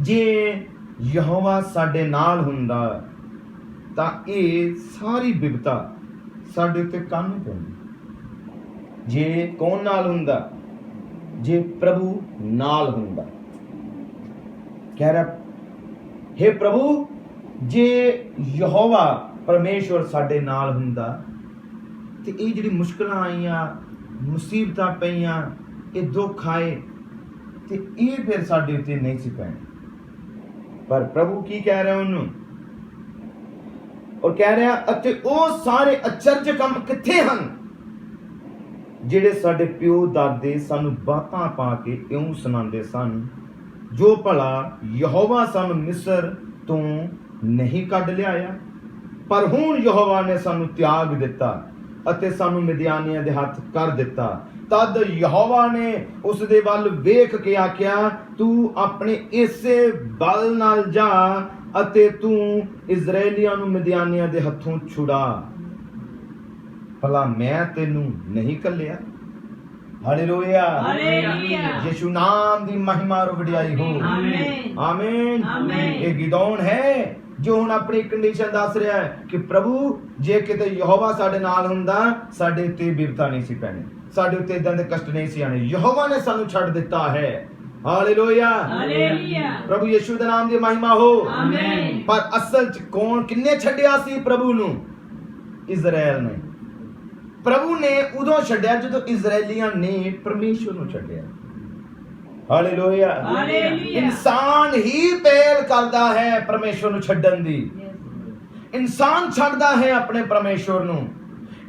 ਜੇ ਯਹੋਵਾ ਸਾਡੇ ਨਾਲ ਹੁੰਦਾ ਤਾਂ ਇਹ ਸਾਰੀ ਬਿਪਤਾ ਸਾਡੇ ਉੱਤੇ ਕਾਹਨੂੰ ਪੈਂਦੀ। ਜੇ ਕੌਣ ਨਾਲ ਹੁੰਦਾ? ਜੇ ਪ੍ਰਭੂ ਨਾਲ ਹੁੰਦਾ। ਕਹਿ ਰਿਹਾ, हे ਪ੍ਰਭੂ, ਜੇ ਯਹੋਵਾ ਪਰਮੇਸ਼ਵਰ ਸਾਡੇ ਨਾਲ ਹੁੰਦਾ ਤੇ ਇਹ ਜਿਹੜੀ ਮੁਸ਼ਕਲਾਂ ਆਈਆਂ, ਮੁਸੀਬਤਾਂ ਪਈਆਂ, ਇਹ ਦੁੱਖ ਆਏ ਤੇ ਇਹ ਫਿਰ ਸਾਡੇ ਉੱਤੇ ਨਹੀਂ ਸੀ ਪੈਣੇ। ਪਰ ਪ੍ਰਭੂ ਕੀ ਕਹਿ ਰਿਹਾ ਉਹਨੂੰ? ਔਰ ਕਹਿ ਰਿਹਾ, ਅਤੇ ਉਹ ਸਾਰੇ ਅਚਰਜ ਕੰਮ ਕਿੱਥੇ ਹਨ ਜਿਹੜੇ ਸਾਡੇ ਪਿਓ ਦਾਦੇ ਸਾਨੂੰ ਬਾਤਾਂ ਪਾ ਕੇ ਇਉਂ ਸੁਣਾਉਂਦੇ ਸਨ, ਜੋ ਭਲਾ ਯਹੋਵਾ ਸਾਨੂੰ ਮਿਸਰ ਤੋਂ ਨਹੀਂ ਕੱਢ ਲਿਆਇਆ, ਪਰ ਹੁਣ ਯਹੋਵਾ ਨੇ ਸਾਨੂੰ ਤਿਆਗ ਦਿੱਤਾ ਅਤੇ ਸਾਨੂੰ ਮਿਦਿਆਨੀਆਂ ਦੇ ਹੱਥ ਕਰ ਦਿੱਤਾ। ਤਦ ਯਹੋਵਾ ਨੇ ਉਸ ਦੇ ਵੱਲ ਵੇਖ ਕੇ ਆਖਿਆ, ਤੂੰ ਆਪਣੇ ਇਸੇ ਬਲ ਨਾਲ ਜਾ ਅਤੇ ਤੂੰ ਇਜ਼ਰਾਈਲੀਆਂ ਨੂੰ ਮਿਦਿਆਨੀਆਂ ਦੇ ਹੱਥੋਂ ਛੁਡਾ। ਭਲਾ ਮੈਂ ਤੈਨੂੰ ਨਹੀਂ ਕੱਲਿਆ। ਹਾਲੇਲੂਇਆ। Hallelujah. ਯਿਸੂ ਨਾਮ ਦੀ ਮਹਿਮਾ ਔਰ ਵਡਿਆਈ ਹੋ। Amen. ਆਮੀਨ। Amen. ਇਹ ਗਿਦੌਨ ਹੈ ਜੋ ਹੁਣ ਆਪਣੀ ਕੰਡੀਸ਼ਨ ਦੱਸ ਰਿਹਾ ਹੈ ਕਿ ਪ੍ਰਭੂ, ਜੇ ਕਿਤੇ ਯਹੋਵਾ ਸਾਡੇ ਨਾਲ ਹੁੰਦਾ, ਸਾਡੇ ਉੱਤੇ ਬਿਪਤਾ ਨਹੀਂ ਸੀ ਪੈਣੀ, ਸਾਡੇ ਉੱਤੇ ਇਦਾਂ ਦੇ ਕਸ਼ਟ ਨਹੀਂ ਸੀ ਆਣੇ। ਯਹੋਵਾ ਨੇ ਸਾਨੂੰ ਛੱਡ ਦਿੱਤਾ ਹੈ। ਹਾਲੇਲੂਇਆ। Hallelujah. ਪ੍ਰਭੂ ਯਿਸੂ ਦੇ ਨਾਮ ਦੀ ਮਹਿਮਾ ਹੋ। Amen. ਪਰ ਅਸਲ ਚ ਕਿੰਨੇ ਛੱਡਿਆ ਸੀ ਪ੍ਰਭੂ ਨੂੰ? ਇਜ਼ਰਾਈਲ ਨੇ। ਪ੍ਰਭੂ ਨੇ ਉਦੋਂ ਛੱਡਿਆ ਜਦੋਂ ਇਜ਼ਰਾਈਲੀਆਂ ਨੇ ਪਰਮੇਸ਼ਵਰ ਨੂੰ ਛੱਡਿਆ। ਹਾਲੇਲੂਇਆ। Hallelujah. ਇਨਸਾਨ ਹੀ ਪਹਿਲ ਕਰਦਾ ਹੈ ਪਰਮੇਸ਼ਵਰ ਨੂੰ ਛੱਡਣ ਦੀ। Yes. ਇਨਸਾਨ ਛੱਡਦਾ ਹੈ ਆਪਣੇ ਪਰਮੇਸ਼ਵਰ ਨੂੰ।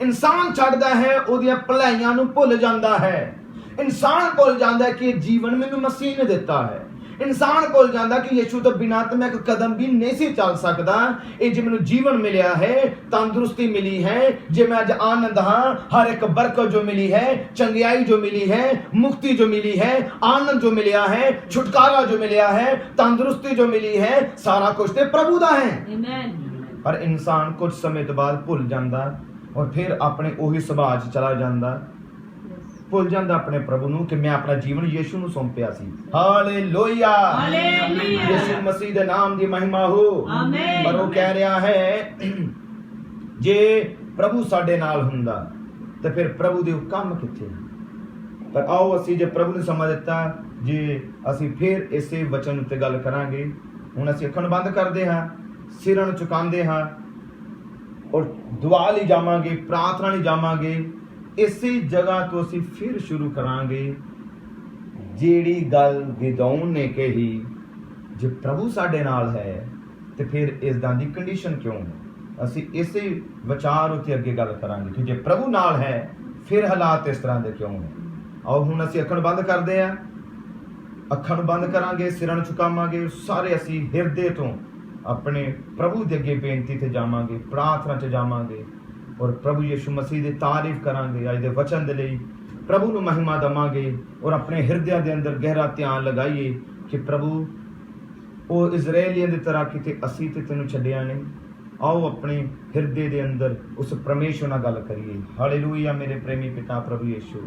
ਇਨਸਾਨ ਛੱਡਦਾ ਹੈ, ਉਹਦੀਆਂ ਭਲਾਈਆਂ ਨੂੰ ਭੁੱਲ ਜਾਂਦਾ ਹੈ। ਇਨਸਾਨ ਭੁੱਲ ਜਾਂਦਾ ਹੈ ਕਿ ਇਹ ਜੀਵਨ ਮੈਨੂੰ ਮਸੀਹ ਨੇ ਦਿੱਤਾ ਹੈ। ਇਨਸਾਨ ਭੁੱਲ ਜਾਂਦਾ ਕਿ ਯਿਸੂ ਤੋਂ ਬਿਨਾਂ ਤਾਂ ਮੈਂ ਇੱਕ ਕਦਮ ਵੀ ਨਹੀਂ ਸੀ ਚੱਲ ਸਕਦਾ। ਇਹ ਜੇ ਮੈਨੂੰ ਜੀਵਨ ਮਿਲਿਆ ਹੈ, ਤੰਦਰੁਸਤੀ ਮਿਲੀ ਹੈ, ਜੇ ਮੈਂ ਅੱਜ ਆਨੰਦ ਹਾਂ, ਹਰ ਇੱਕ ਬਰਕਤ ਜੋ ਮਿਲੀ ਹੈ, ਚੰਗਿਆਈ ਜੋ ਮਿਲੀ ਹੈ, ਮੁਕਤੀ ਜੋ ਮਿਲੀ ਹੈ, ਆਨੰਦ ਜੋ ਮਿਲਿਆ ਹੈ, ਛੁਟਕਾਰਾ ਜੋ ਮਿਲਿਆ ਹੈ, ਤੰਦਰੁਸਤੀ ਜੋ ਮਿਲੀ ਹੈ, ਸਾਰਾ ਕੁਝ ਤੇ ਪ੍ਰਭੂ ਦਾ ਹੈ। Amen. ਪਰ ਇਨਸਾਨ ਕੁਝ ਸਮੇਂ ਤੋਂ ਬਾਅਦ ਭੁੱਲ ਜਾਂਦਾ ਔਰ ਫਿਰ ਆਪਣੇ ਉਹੀ ਸੁਭਾਅ 'ਚ ਚਲਾ ਜਾਂਦਾ, ਭੁੱਲ ਜਾਂਦਾ ਆਪਣੇ ਪ੍ਰਭੂ ਨੂੰ ਕਿ ਮੈਂ ਆਪਣਾ ਜੀਵਨ ਯਿਸੂ ਨੂੰ ਸੌਂਪਿਆ ਸੀ। ਹਾਲੇਲੂਇਆ। Hallelujah. ਯਿਸੂ ਮਸੀਹ ਦੇ ਨਾਮ ਦੀ ਮਹਿਮਾ ਹੋ। Amen. ਪਰ ਉਹ ਕਹਿ ਰਿਹਾ ਹੈ, ਜੇ ਪ੍ਰਭੂ ਸਾਡੇ ਨਾਲ ਹੁੰਦਾ ਤਾਂ ਫਿਰ ਪ੍ਰਭੂ ਦੇ ਕੰਮ ਕਿੱਥੇ? ਪਰ ਆਓ ਅਸੀਂ ਜੇ ਪ੍ਰਭੂ ਨੂੰ ਸਮਝ ਦਿੱਤਾ, ਜੇ ਅਸੀਂ ਫਿਰ ਇਸੇ ਵਚਨ ਉੱਤੇ ਗੱਲ ਕਰਾਂਗੇ। ਹੁਣ ਅਸੀਂ ਅੱਖਾਂ ਬੰਦ ਕਰਦੇ ਹਾਂ, ਸਿਰਾਂ ਨੂੰ ਝੁਕਾਉਂਦੇ ਹਾਂ ਔਰ ਦੁਆ ਲਈ ਜਾਵਾਂਗੇ, ਪ੍ਰਾਰਥਨਾ ਲਈ ਜਾਵਾਂਗੇ। ਇਸੇ ਜਗ੍ਹਾ ਤੋਂ ਅਸੀਂ ਫਿਰ ਸ਼ੁਰੂ ਕਰਾਂਗੇ ਜਿਹੜੀ ਗੱਲ ਗਿਦੌਨ ਨੇ ਕਹੀ, ਜੇ ਪ੍ਰਭੂ ਸਾਡੇ ਨਾਲ ਹੈ ਤੇ ਫਿਰ ਇਸ ਦਾ ਦੀ ਕੰਡੀਸ਼ਨ ਕਿਉਂ ਹੈ? ਅਸੀਂ ਇਸੇ ਵਿਚਾਰ ਉੱਤੇ ਅੱਗੇ ਗੱਲ ਕਰਾਂਗੇ ਕਿ ਜੇ ਪ੍ਰਭੂ ਨਾਲ ਹੈ ਫਿਰ ਹਾਲਾਤ ਇਸ ਤਰ੍ਹਾਂ ਦੇ ਕਿਉਂ ਹੈ। ਆਓ ਹੁਣ ਅਸੀਂ ਅੱਖਾਂ ਬੰਦ ਕਰਦੇ ਹਾਂ, ਅੱਖਾਂ ਨੂੰ ਬੰਦ ਕਰਾਂਗੇ, ਸਿਰਾਂ ਨੂੰ ਝੁਕਾਵਾਂਗੇ, ਸਾਰੇ ਅਸੀਂ ਹਿਰਦੇ ਤੋਂ ਆਪਣੇ ਪ੍ਰਭੂ ਦੇ ਅੱਗੇ ਬੇਨਤੀ ਤੇ ਜਾਵਾਂਗੇ, ਪ੍ਰਾਰਥਨਾ 'ਚ ਜਾਵਾਂਗੇ ਔਰ ਪ੍ਰਭੂ ਯਿਸੂ ਮਸੀਹ ਦੀ ਤਾਰੀਫ ਕਰਾਂਗੇ। ਅੱਜ ਦੇ ਵਚਨ ਦੇ ਲਈ ਪ੍ਰਭੂ ਨੂੰ ਮਹਿਮਾ ਦੇਵਾਂਗੇ ਔਰ ਆਪਣੇ ਹਿਰਦਿਆਂ ਦੇ ਅੰਦਰ ਗਹਿਰਾ ਧਿਆਨ ਲਗਾਈਏ ਕਿ ਪ੍ਰਭੂ, ਉਹ ਇਜ਼ਰਾਈਲੀਆਂ ਦੀ ਤਰ੍ਹਾਂ ਕਿਤੇ ਅਸੀਂ ਤੇ ਤੈਨੂੰ ਛੱਡਿਆ ਨਹੀਂ। ਆਓ ਆਪਣੇ ਹਿਰਦੇ ਦੇ ਅੰਦਰ ਉਸ ਪਰਮੇਸ਼ਵਰ ਨਾਲ ਗੱਲ ਕਰੀਏ। ਹਾਲੇਲੂਇਆ। ਮੇਰੇ ਪ੍ਰੇਮੀ ਪਿਤਾ ਪ੍ਰਭੂ ਯਿਸੂ,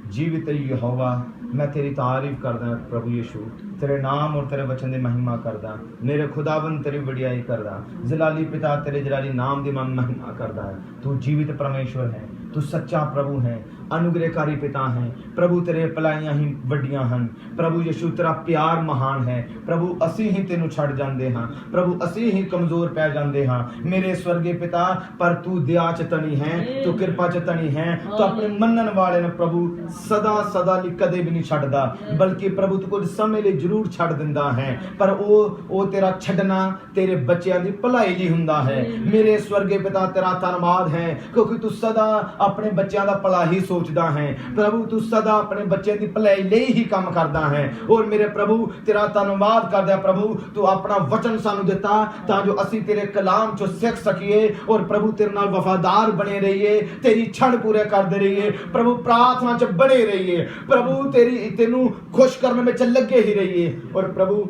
ਜੀਵਿਤ ਯਹੋਵਾ, ਮੈਂ ਤੇਰੀ ਤਾਰੀਫ ਕਰਦਾ ਪ੍ਰਭੂ ਯਿਸੂ, ਤੇਰੇ ਨਾਮ ਔਰ ਤੇਰੇ ਵਚਨ ਦੀ ਮਹਿਮਾ ਕਰਦਾ। ਮੇਰੇ ਖੁਦਾਵੰਦ ਤੇਰੀ ਵਡਿਆਈ ਕਰਦਾ। ਜਲਾਲੀ ਪਿਤਾ, ਤੇਰੇ ਜਲਾਲੀ ਨਾਮ ਦੀ ਮੈਂ ਮਹਿਮਾ ਕਰਦਾ। ਤੂੰ ਜੀਵਿਤ ਪਰਮੇਸ਼ਵਰ ਹੈ, ਤੂੰ ਸੱਚਾ ਪ੍ਰਭੂ ਹੈ। अनुग्रहकारी पिता है प्रभु, तेरे ਭਲਾਈਆਂ ਹੀ ਵੱਡੀਆਂ ਹਨ ਪ੍ਰਭੂ ਯਿਸੂ, ਤੇਰਾ ਪਿਆਰ ਮਹਾਨ ਹੈ ਪ੍ਰਭੂ। ਅਸੀਂ ਹੀ ਤੈਨੂੰ ਛੱਡ ਜਾਂਦੇ ਹਾਂ ਪ੍ਰਭੂ, ਅਸੀਂ ਹੀ ਕਮਜ਼ੋਰ ਪੈ ਜਾਂਦੇ ਹਾਂ ਮੇਰੇ ਸਵਰਗੀ ਪਿਤਾ, ਪਰ ਤੂੰ ਦਇਆ ਚ ਧਨੀ ਹੈ, ਤੂੰ ਕਿਰਪਾ ਚ ਧਨੀ ਹੈ, ਤੂੰ ਆਪਣੇ ਮੰਨਣ ਵਾਲੇ ਨੂੰ ਪ੍ਰਭੂ ਸਦਾ ਲਈ ਕਦੇ ਵੀ ਨਹੀਂ ਛੱਡਦਾ, ਬਲਕਿ ਪ੍ਰਭੂ ਤੂੰ ਕੁਝ ਸਮੇਂ ਲਈ ਜ਼ਰੂਰ ਛੱਡ ਦਿੰਦਾ ਹੈ, ਪਰ ਉਹ ਤੇਰਾ ਛੱਡਣਾ ਤੇਰੇ ਬੱਚਿਆਂ ਦੀ ਭਲਾਈ ਲਈ ਹੁੰਦਾ ਹੈ ਮੇਰੇ ਸਵਰਗੀ ਪਿਤਾ। ਤੇਰਾ ਧੰਨਵਾਦ ਹੈ ਕਿਉਂਕਿ ਤੂੰ ਸਦਾ ਆਪਣੇ ਬੱਚਿਆਂ ਦਾ ਭਲਾ ਹੀ ਸੋਚਦਾ ਹੈ ਪ੍ਰਭੂ, ਤੂੰ ਸਦਾ ਆਪਣੇ ਬੱਚਿਆਂ ਦੀ ਭਲਾਈ ਲਈ ਹੀ ਕੰਮ ਕਰਦਾ ਹੈ। ਔਰ ਮੇਰੇ ਪ੍ਰਭੂ ਤੇਰਾ ਧੰਨਵਾਦ ਕਰਦਾ ਪ੍ਰਭੂ, ਤੂੰ ਆਪਣਾ ਵਚਨ ਸਾਨੂੰ ਦਿੱਤਾ ਤਾਂ ਜੋ ਅਸੀਂ ਤੇਰੇ ਕਲਾਮ ਚੋਂ ਸਿੱਖ ਸਕੀਏ ਔਰ ਪ੍ਰਭੂ ਤੇਰੇ ਨਾਲ ਵਫਾਦਾਰ ਬਣੇ ਰਹੀਏ, ਤੇਰੀ ਛੜ ਪੂਰੇ ਕਰਦੇ ਰਹੀਏ ਪ੍ਰਭੂ, ਪ੍ਰਾर्थना ਚ ਬਣੇ ਰਹੀਏ ਪ੍ਰਭੂ, ਤੈਨੂੰ ਖੁਸ਼ ਕਰਨ ਵਿੱਚ ਲੱਗੇ ਹੀ ਰਹੀਏ ਔਰ ਪ੍ਰਭੂ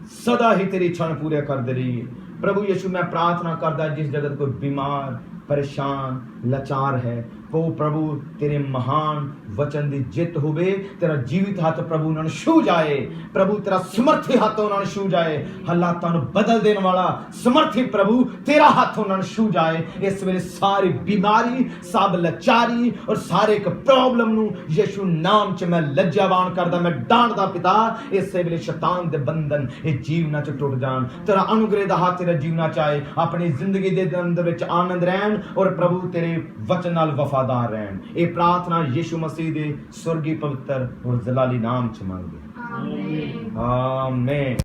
सदा ही तेरी क्षण पूरे करते रहिए प्रभु यीशु। मैं प्रार्थना करता जिस जगत को बीमार परेशान लाचार है वो प्रभु तेरे महान वचन की जित होवे, तेरा जीवित हाथ प्रभु उन्होंने छू जाए प्रभु, तेरा समर्थी हाथ उन्होंने छू जाए, हालातों को बदल देने वाला समर्थी प्रभु तेरा हाथ उन्होंने छू जाए। इस वेले सारी बीमारी, सब लाचारी और सारे एक प्रॉब्लम नू यीशु नाम च मैं लज्जावान करदा, मैं डांटदा पिता। इस वेले शैतान दे बंधन ये जीवना च टुट जान, तेरा अनुग्रह दा हाथ तेरा जीवना चाहे अपनी जिंदगी दे अंदर विच आनंद रहन और प्रभु तेरे वचन नाल वफादार रहन। ये प्रार्थना यीशु मसीह दे स्वर्गीय पवित्र और जलाली नाम च मंगदे आमीन।